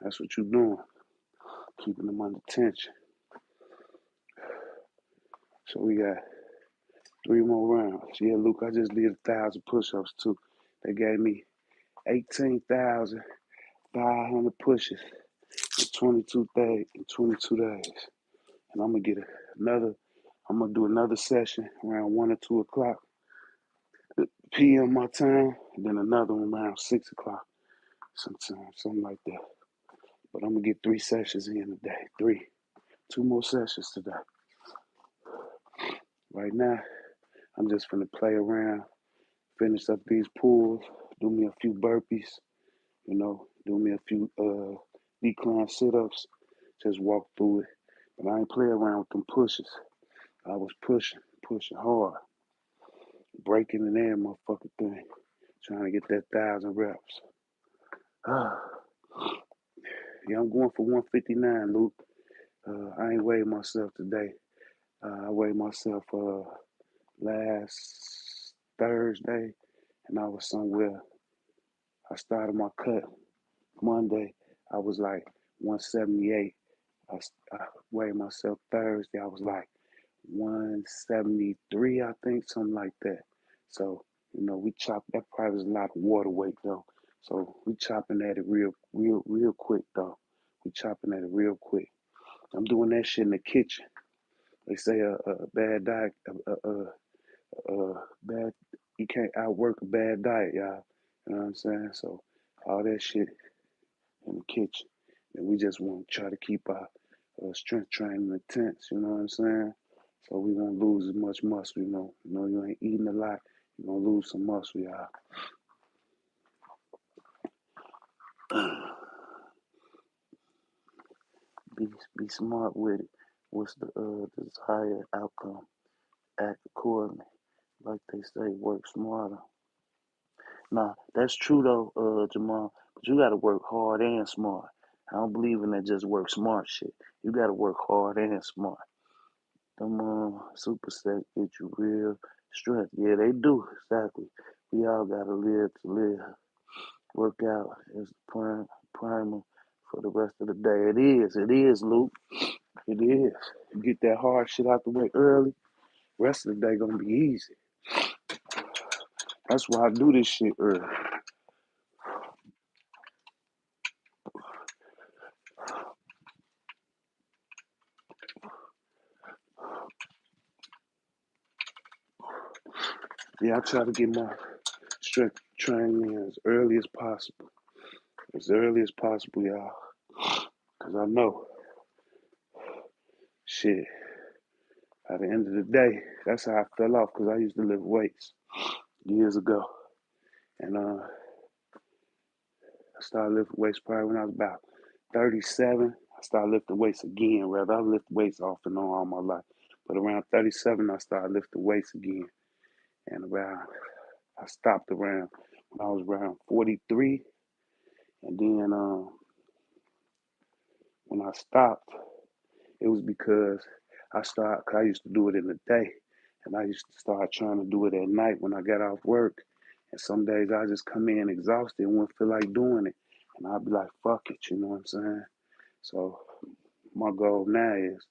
That's what you're doing. Keeping them under tension. So we got 3 more rounds. Yeah, Luke, I just did 1,000 push-ups too. They gave me 18,500 pushes in 22 days. And I'm gonna get another. I'm gonna do another session around 1 or 2 o'clock p.m. my time, and then another one around 6 o'clock, sometime, something like that. But I'm gonna get 3 sessions in today. 2 more sessions today. Right now, I'm just gonna play around, finish up these pulls, do me a few burpees, do me a few decline sit-ups, just walk through it. But I ain't play around with them pushes. I was pushing hard, breaking in there, motherfucking thing, trying to get that 1,000 reps. Yeah, I'm going for 159, Luke. I ain't weighed myself today. I weighed myself last Thursday, and I was somewhere. I started my cut Monday. I was like 178. I weighed myself Thursday. I was like 173, I think, something like that. So, we chopped. That probably was a lot of water weight though. So we chopping at it real quick though. We chopping at it real quick. I'm doing that shit in the kitchen. They say a bad diet, bad, you can't outwork a bad diet, y'all. You know what I'm saying? So all that shit in the kitchen. And we just want to try to keep our strength training intense, you know what I'm saying? So we won't lose as much muscle, you know. You know, you ain't eating a lot, you're going to lose some muscle, y'all. Be smart with it. What's the desired outcome? Act accordingly. Like they say, work smarter. Nah, that's true though, Jamal. But you gotta work hard and smart. I don't believe in that just work smart shit. You gotta work hard and smart. Them supersets get you real strength. Yeah, they do, exactly. We all gotta live to live. Work out is the primer for the rest of the day. It is, Luke. It is. You get that hard shit out the way early, rest of the day gonna be easy. That's why I do this shit early. Yeah, I try to get my strength training as early as possible. As early as possible, y'all. Because I know, shit, at the end of the day, that's how I fell off because I used to lift weights years ago. And I started lifting weights probably when I was about 37. I started lifting weights again, rather. I lift weights off and on all my life. But around 37, I started lifting weights again. And I stopped around when I was around 43. And then when I stopped, it was because I used to do it in the day. And I used to start trying to do it at night when I got off work. And some days I just come in exhausted and wouldn't feel like doing it. And I'd be like, fuck it, you know what I'm saying? So my goal now is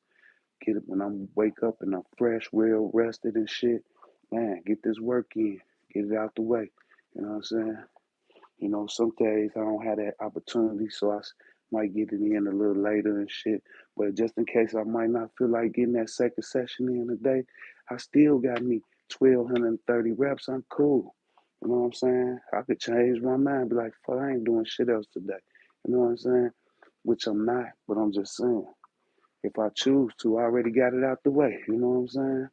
get it when I wake up and I'm fresh, well rested and shit. Man, get this work in, get it out the way. You know what I'm saying? You know, some days I don't have that opportunity, so I might get it in a little later and shit. But just in case I might not feel like getting that second session in today, I still got me 1,230 reps. I'm cool. You know what I'm saying? I could change my mind, be like, fuck, I ain't doing shit else today. You know what I'm saying? Which I'm not, but I'm just saying. If I choose to, I already got it out the way. You know what I'm saying?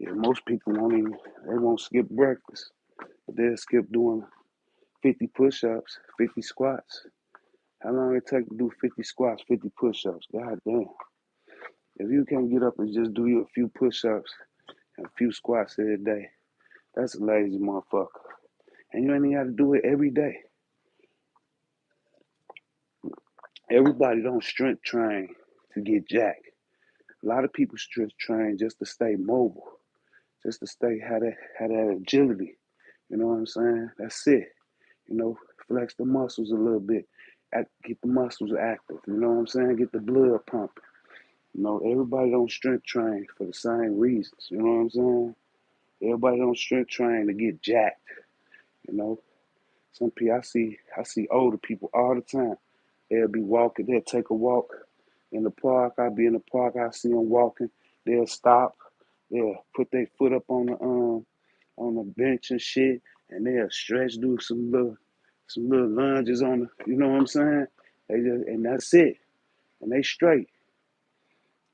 Yeah, most people they won't skip breakfast, but they'll skip doing 50 push-ups, 50 squats. How long it take to do 50 squats, 50 push-ups? God damn. If you can't get up and just do you a few push-ups and a few squats every day, that's a lazy motherfucker. And you ain't even got to do it every day. Everybody don't strength train to get jacked. A lot of people strength train just to stay mobile, just to have that agility. You know what I'm saying? That's it. You know, flex the muscles a little bit, get the muscles active. You know what I'm saying? Get the blood pumping. You know, everybody don't strength train for the same reasons. You know what I'm saying? Everybody don't strength train to get jacked. You know, some people I see older people all the time. They'll be walking. They'll take a walk in the park. I'll be in the park. I see them walking. They'll stop. They'll put their foot up on the bench and shit, and they'll stretch, do some little lunges on the. You know what I'm saying? And that's it. And they straight.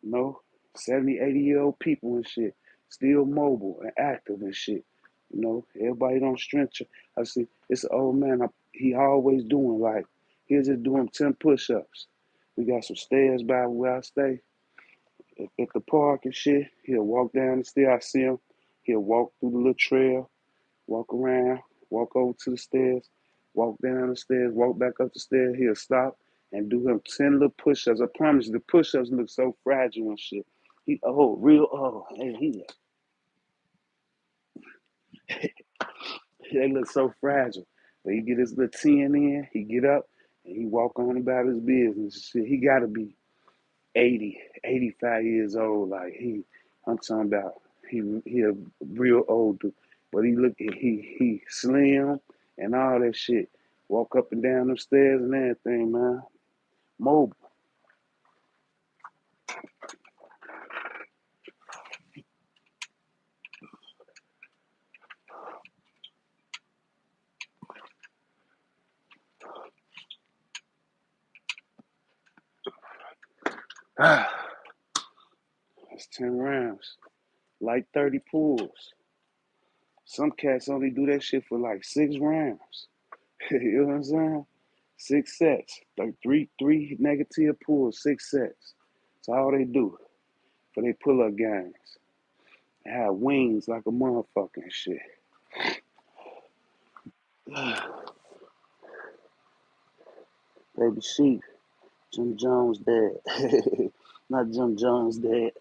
You know, 70, 80-year-old people and shit, still mobile and active and shit. You know, everybody don't strength. I see, it's an old man, he always doing like, he'll just do him 10 push-ups. We got some stairs by where I stay at the park and shit. He'll walk down the stairs. I see him. He'll walk through the little trail, walk around, walk over to the stairs, walk down the stairs, walk back up the stairs. He'll stop and do him 10 little push-ups. I promise you, the push-ups look so fragile and shit. Real and they look so fragile. But he get his little 10 in, he get up, and he walk on about his business. Shit, he gotta be. 80, 85 years old. Like I'm talking about he a real old dude. But he slim and all that shit. Walk up and down the stairs and everything, man. Mobile. That's 10 rounds. Like 30 pulls. Some cats only do that shit for like 6 rounds. You know what I'm saying? 6 sets. Like three negative pulls, 6 sets. That's all they do for their pull up games. They have wings like a motherfucking shit. Baby Sheep, Jim Jones dead. Not Jim Jones dead.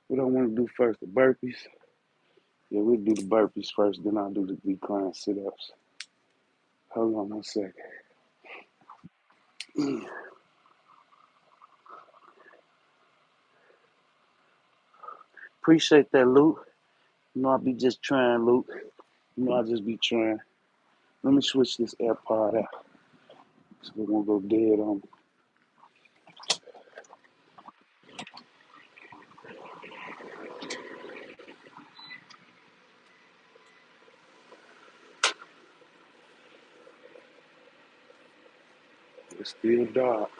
What do I want to do first? The burpees? Yeah, we'll do the burpees first, then I'll do the decline sit ups. Hold on 1 second. Appreciate that, Luke. You know, I be just trying, Luke. You know, I just be trying. Let me switch this AirPod out so we won't go dead on me. It's still dark.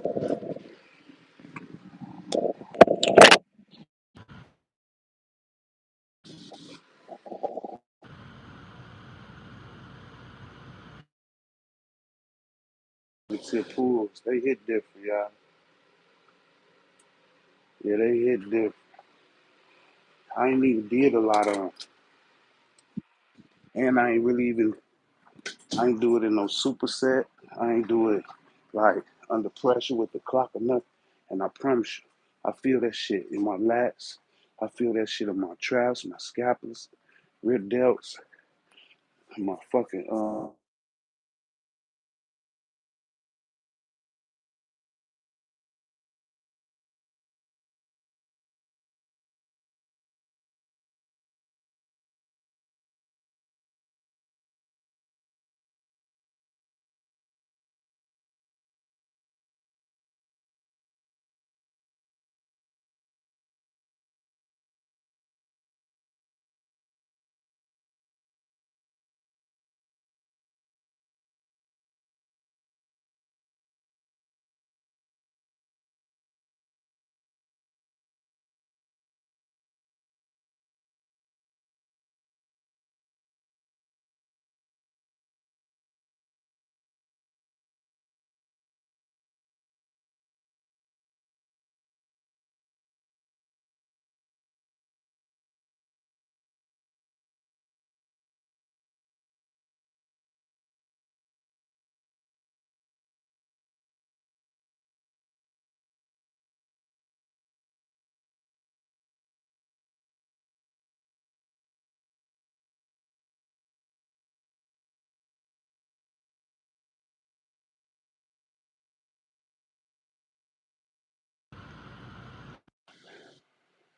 It's your pools. They hit different, y'all. Yeah, they hit different. I ain't even did a lot of them. And I ain't really even, I ain't do it in no superset. I ain't do it like under pressure with the clock or nothing. And I promise you, I feel that shit in my lats. I feel that shit in my traps, my scapulars, rear delts, my fucking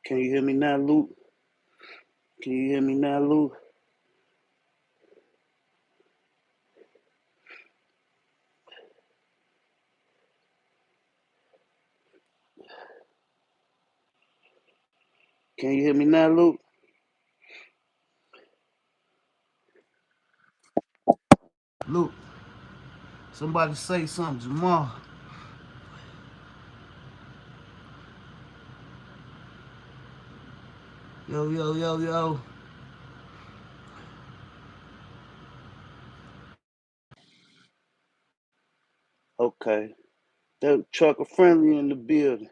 can you hear me now, Luke? Can you hear me now, Luke? Can you hear me now, Luke? Luke, somebody say something, Jamal. Yo, yo, yo, yo. Okay. That trucker friendly in the building.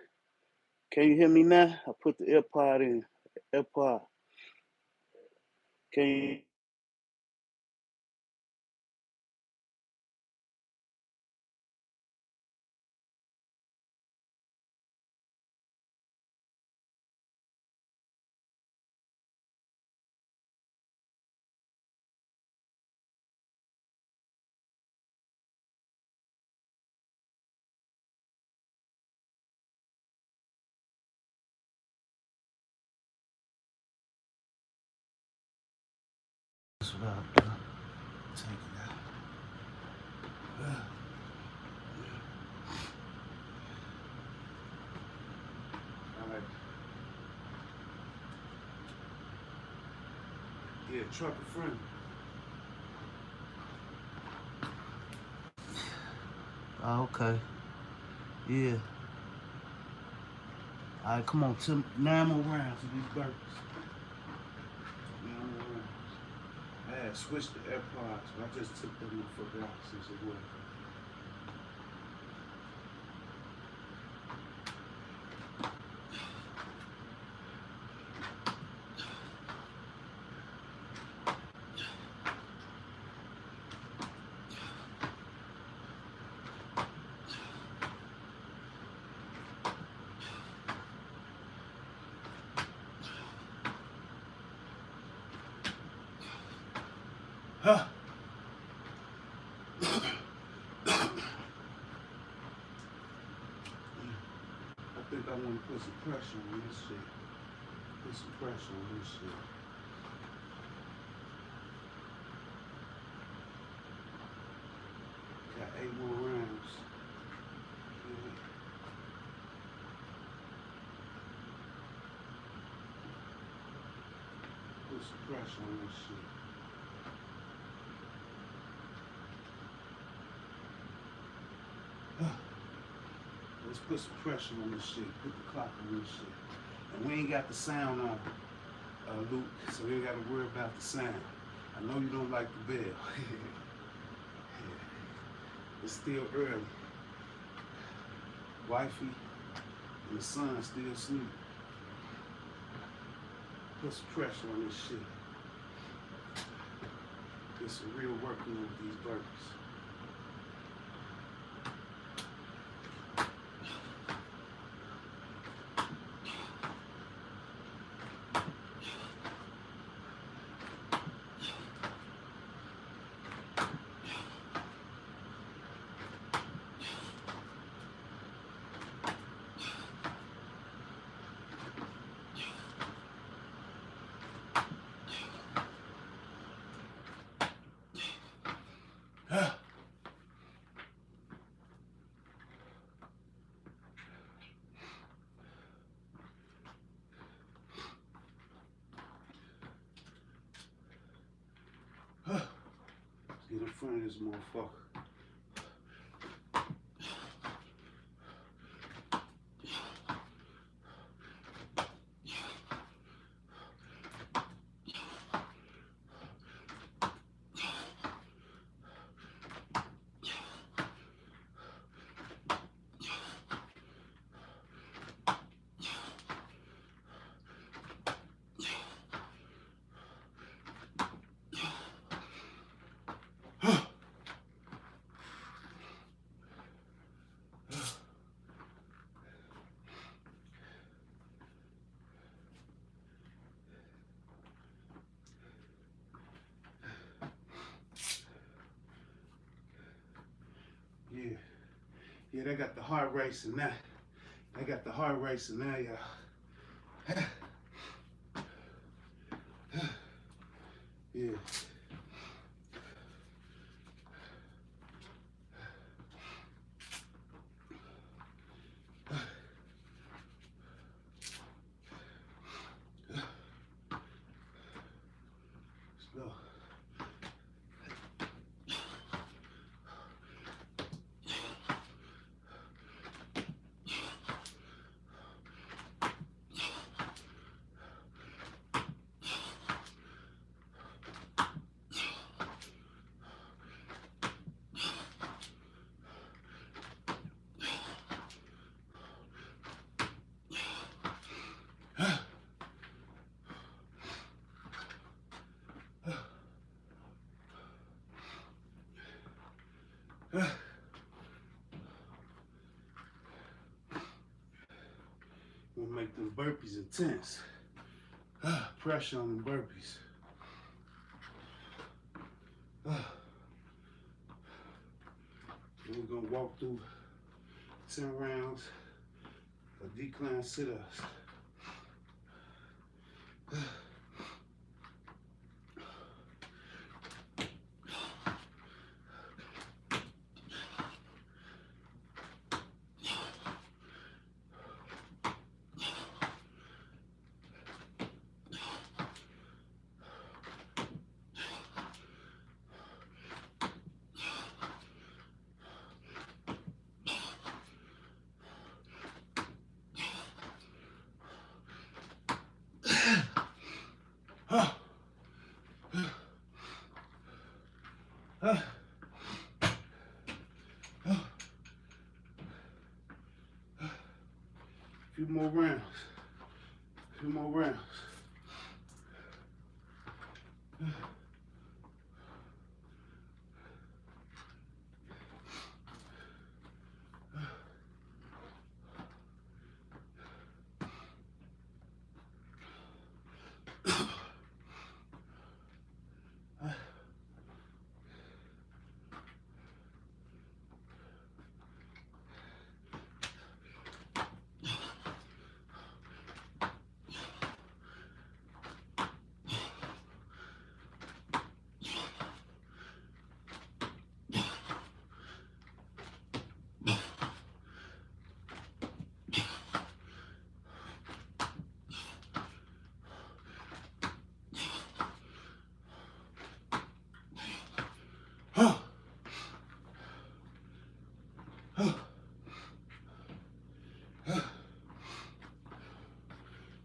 Can you hear me now? I put the AirPod in. AirPod. Can you job done. Take it out. All right. Yeah, trucker friendly. Oh, okay. Yeah. All right, come on, 9 more rounds of these burpees. 9 more rounds. I had switched the AirPods, but I just took them motherfucker out since it was. Huh. I think I want to put some pressure on this shit. Put some pressure on this shit. Got 8 more rounds. Yeah. Put some pressure on this shit. Let's put some pressure on this shit. Put the clock on this shit. And we ain't got the sound on, Luke, so we ain't got to worry about the sound. I know you don't like the bell. It's still early. Wifey and the son still asleep. Put some pressure on this shit. Get some real working with these burpees. Let's get in front of this motherfucker. Yeah. Yeah, they got the heart racing now. They got the heart racing now, y'all. Yeah. Let's go. We'll make them burpees intense. Pressure on them burpees. We're gonna walk through 10 rounds of decline sit-ups. A few more rounds. A few more rounds.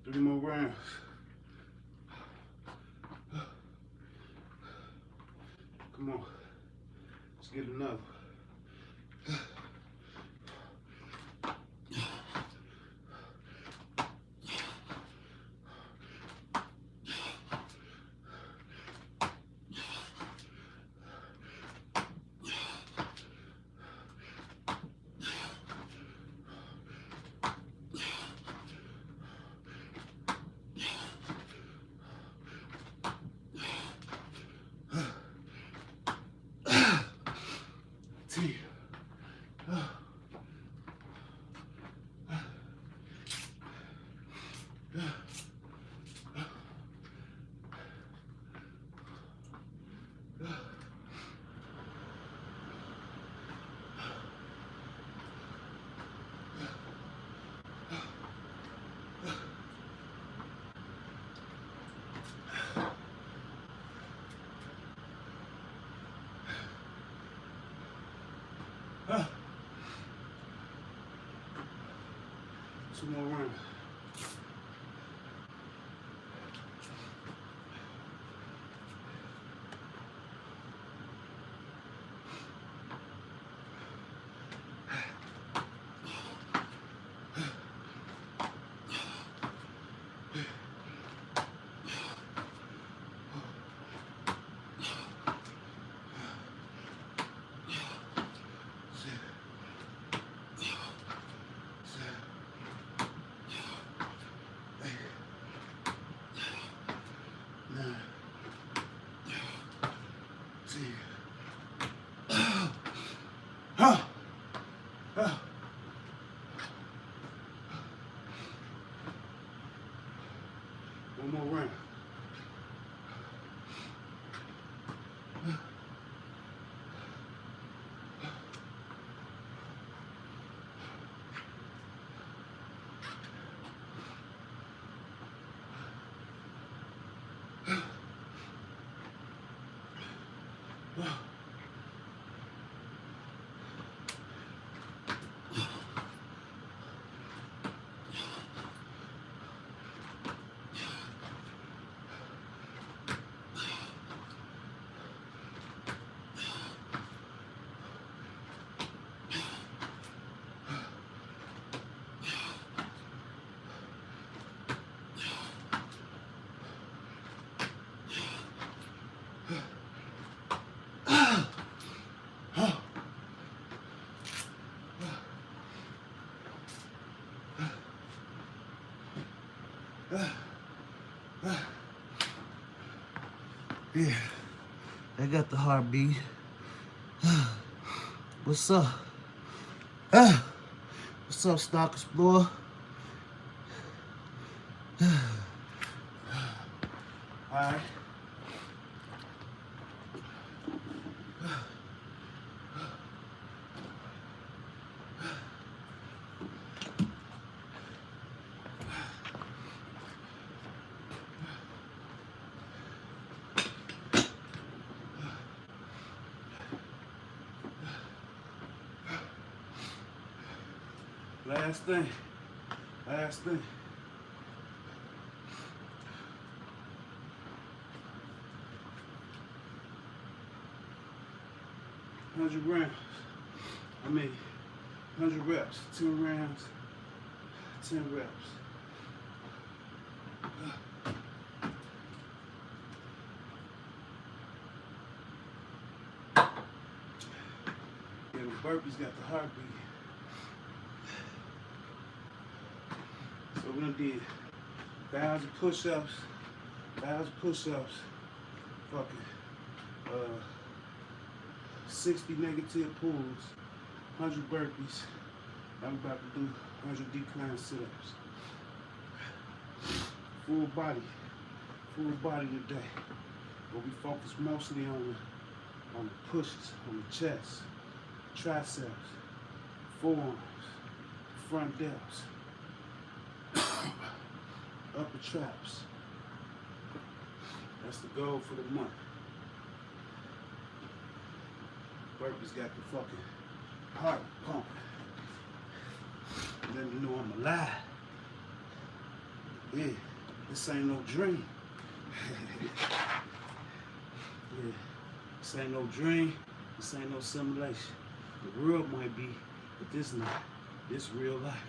Three more rounds. Come on. Let's get another. T. Two more rounds. One more round. Yeah, I got the heartbeat. What's up? What's up, Stock Explorer? Alright. Last thing. Last thing. 100 rounds. 100 reps. 10 rounds, 10 reps. Yeah, the burpees got the heartbeat. So we done did 1,000 push-ups, 1,000 push-ups, fucking 60 negative pulls, 100 burpees. I'm about to do 100 decline sit-ups. Full body today. But we focus mostly on the pushes, on the chest, triceps, forearms, front delts, upper traps. That's the goal for the month. Burpees got the fucking heart pumping. Let me know I'm alive. Yeah, this ain't no dream. Yeah, this ain't no dream. This ain't no simulation. The world might be, but this not. This real life.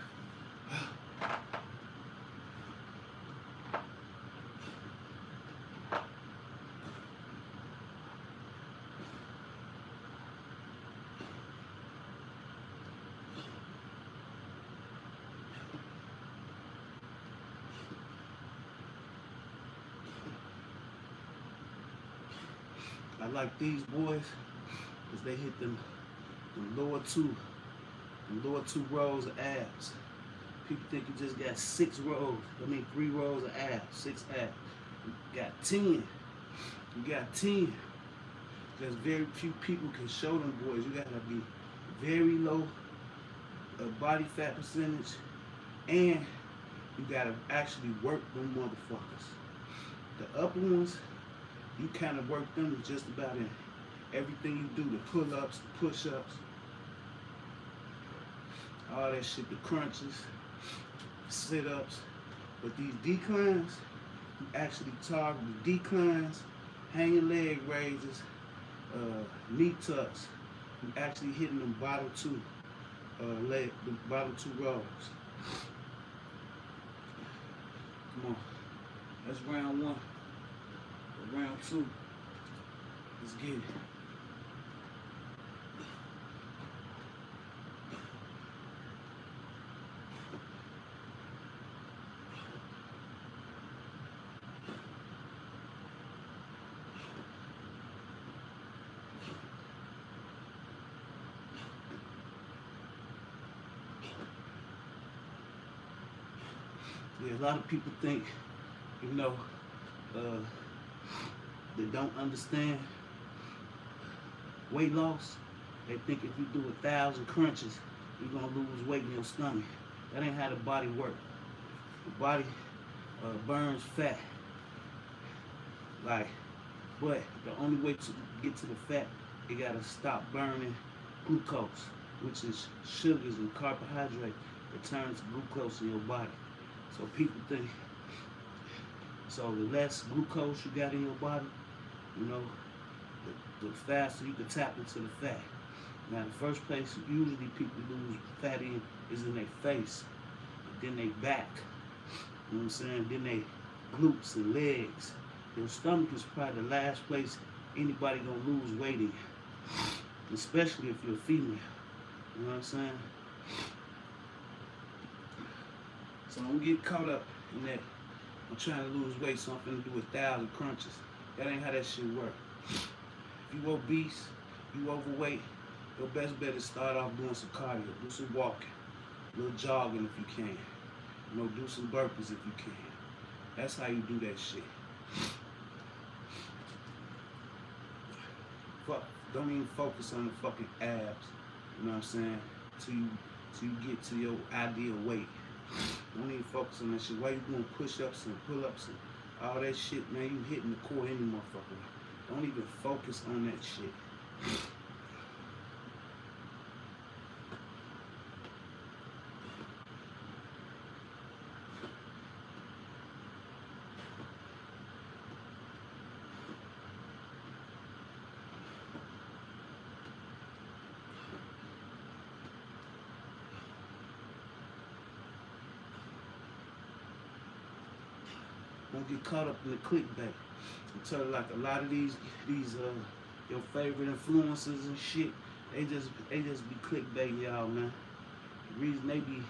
I like these boys because they hit them lower two rows of abs. People think you just got 3 rows of abs, 6 abs. You got 10. You got 10. Because very few people can show them boys. You gotta be very low body fat percentage, and you gotta actually work them motherfuckers. The upper ones, you kind of work them just about in everything you do, the pull-ups, the push-ups, all that shit, the crunches, sit-ups. But these declines, you actually target the declines, hanging leg raises, knee tucks. You actually hitting them bottom two rows. Come on, that's round 1. Round 2, let's get it. Yeah, a lot of people think, they don't understand weight loss. They think if you do 1,000 crunches, you're gonna lose weight in your stomach. That ain't how the body works. The body burns fat. But the only way to get to the fat, it gotta stop burning glucose, which is sugars and carbohydrate that turns glucose in your body. So people think, so the less glucose you got in your body, the faster you can tap into the fat. Now, the first place usually people lose fat is in their face, then they back. You know what I'm saying? Then they glutes and legs. Your stomach is probably the last place anybody gonna lose weight in, especially if you're a female. You know what I'm saying? So don't get caught up in that. I'm trying to lose weight, so I'm finna do 1,000 crunches. That ain't how that shit work. If you obese, you overweight, your best bet is start off doing some cardio, do some walking, a little jogging if you can. Do some burpees if you can. That's how you do that shit. Fuck, don't even focus on the fucking abs. You know what I'm saying? Till you get to your ideal weight. Don't even focus on that shit. Why you doing push-ups and pull-ups and all that shit, man? You hitting the core any motherfucker. Don't even focus on that shit. Don't get caught up in the clickbait. I tell you, like a lot of these your favorite influencers and shit, they just be clickbaiting y'all, man. The reason they be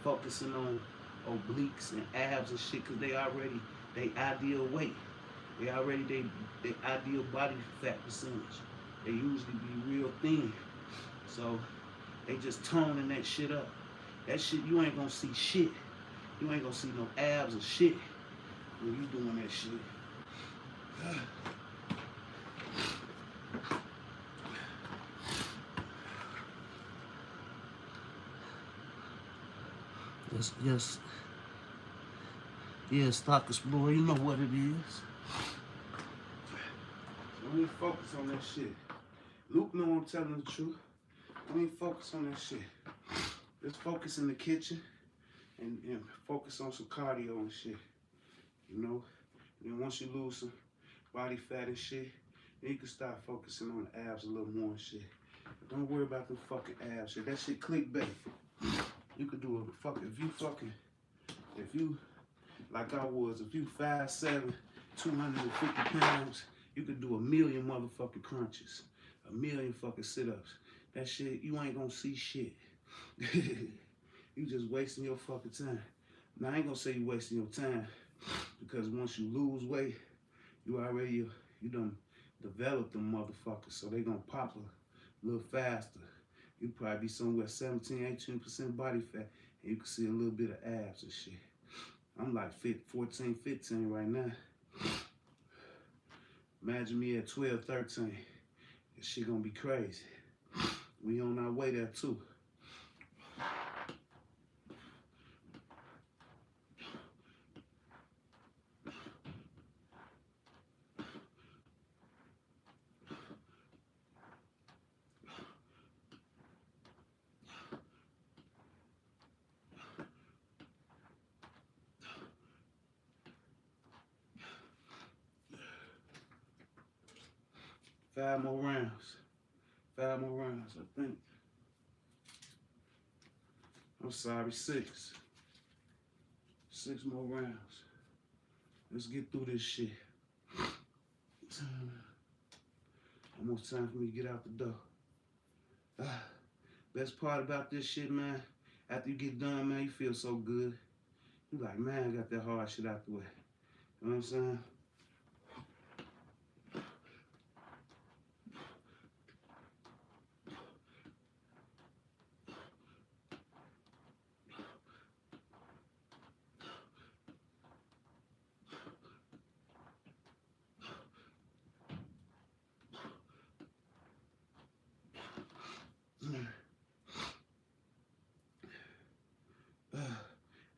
focusing on obliques and abs and shit, cause they ideal weight. They already they ideal body fat percentage. They usually be real thin. So they just toning that shit up. That shit you ain't gonna see shit. You ain't gonna see no abs or shit when you doing that shit. Yes. Yeah, stock explorer, you know what it is. So we focus on that shit. Luke know I'm telling the truth. We ain't focus on that shit. Let's focus in the kitchen and focus on some cardio and shit. You know? And then once you lose some body fat and shit, then you can start focusing on the abs a little more and shit. But don't worry about the fucking abs shit. That shit clickbait. You could do a fucking, if you, like I was, if you 5'7", 250 pounds, you could do 1,000,000 motherfucking crunches, 1,000,000 fucking sit-ups. That shit, you ain't gonna see shit. You just wasting your fucking time. Now, I ain't gonna say you wasting your time, because once you lose weight, you done developed them motherfuckers, so they gonna pop a little faster. You probably be somewhere 17, 18% body fat, and you can see a little bit of abs and shit. I'm like 14, 15 right now. Imagine me at 12, 13. This shit gonna be crazy. We on our way there too. Five more rounds, I think. I'm sorry, 6. 6 more rounds. Let's get through this shit. Almost time for me to get out the door. Best part about this shit, man, after you get done, man, you feel so good. You like, man, I got that hard shit out the way. You know what I'm saying?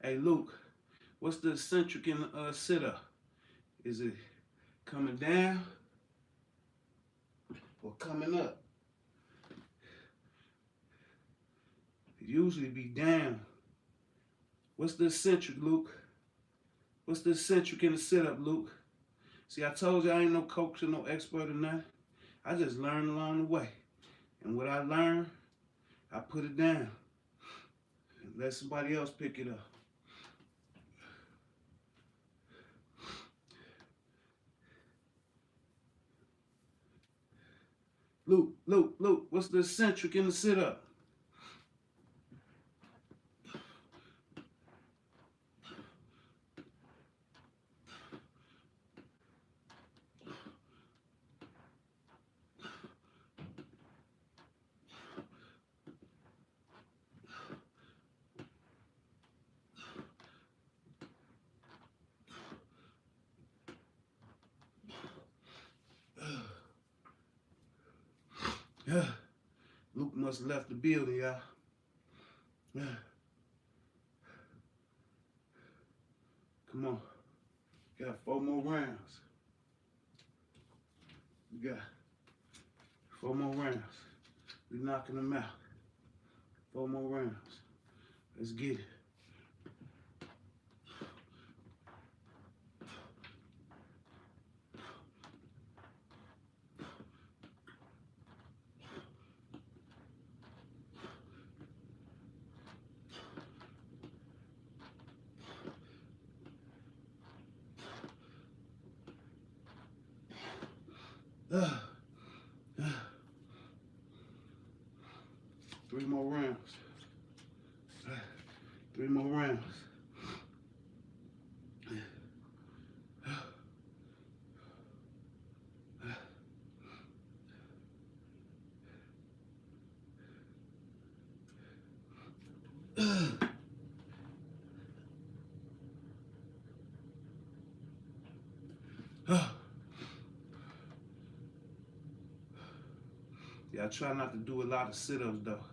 Hey, Luke, what's the eccentric in the sit-up? Is it coming down or coming up? It usually be down. What's the eccentric, Luke? What's the eccentric in the sit-up, Luke? See, I told you I ain't no coach or no expert or nothing. I just learned along the way. And what I learned, I put it down. And let somebody else pick it up. Luke, what's the eccentric in the sit-up? Luke must have left the building, y'all. Come on. Got 4 more rounds. We got 4 more rounds. We knocking them out. 4 more rounds. Let's get it. Three more rounds. 3 more rounds. Y'all try not to do a lot of sit-ups though.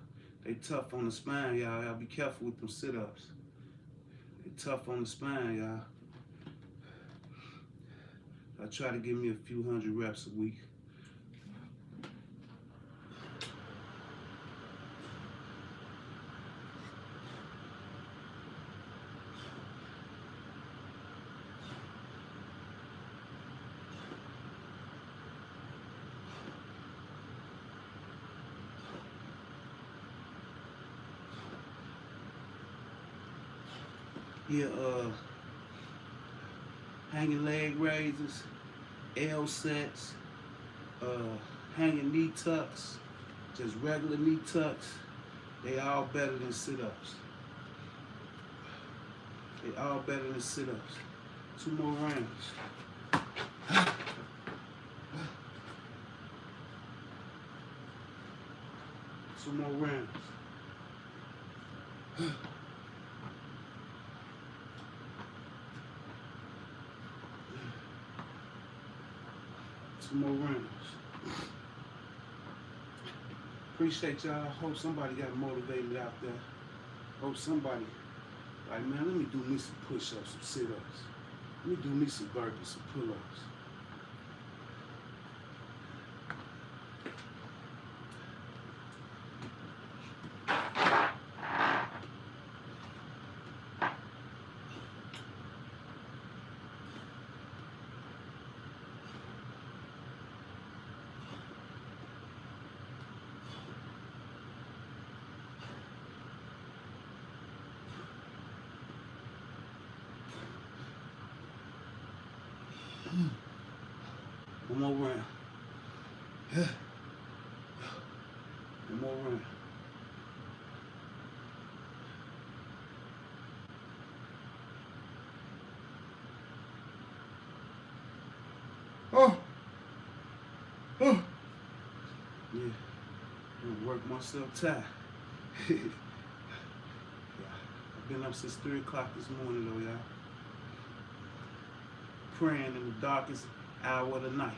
They tough on the spine, y'all. Y'all be careful with them sit-ups. They tough on the spine, y'all. I try to give me a few hundred reps a week. Yeah, hanging leg raises, L sets, hanging knee tucks, just regular knee tucks. They all better than sit-ups. They all better than sit-ups. 2 more rounds. 2 more rounds. 2 more rounds. Appreciate y'all. Hope somebody got motivated out there. Hope somebody, like, man, let me do me some push-ups, some sit-ups. Let me do me some burpees, some pull-ups. One more round. One more round. Oh. Oh. Yeah. I'm gonna work myself tired. Yeah. I've been up since 3 o'clock this morning though, y'all. Praying in the darkest hour of the night.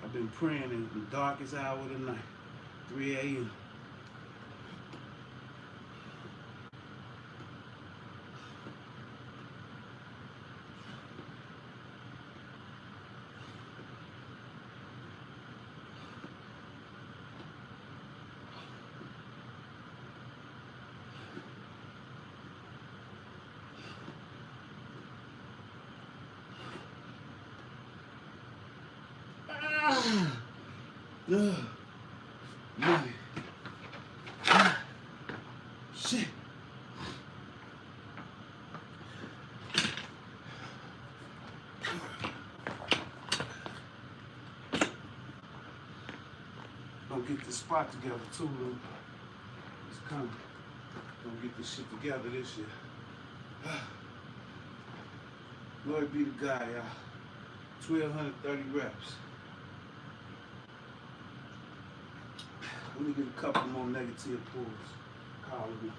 I've been praying in the darkest hour of the night, 3 a.m. Money. Shit. Gonna get this spot together too, Lou. It's coming. Gonna get this shit together this year. Glory be to God, y'all. 1,230 reps. Let me get a couple more negative pulls. Call me.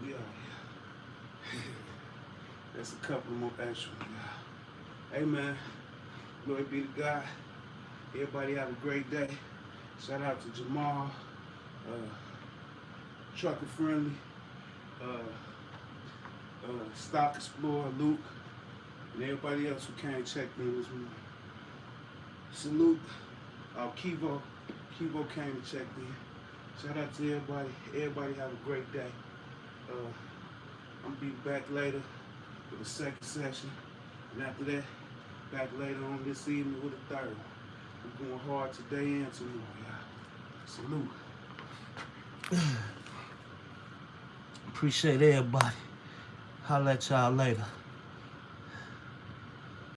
Yeah. That's a couple more extra. Hey man, glory be to God. Everybody have a great day. Shout out to Jamal, Trucker Friendly, Stock Explorer, Luke, and everybody else who came check in this morning. Salute, Kivo. Kivo came to check in. Shout out to everybody. Everybody have a great day. I'm gonna be back later for the second session, and after that, Back later on this evening with a third. I'm going hard today and tomorrow, y'all. Salute. Appreciate everybody. Holla at y'all later.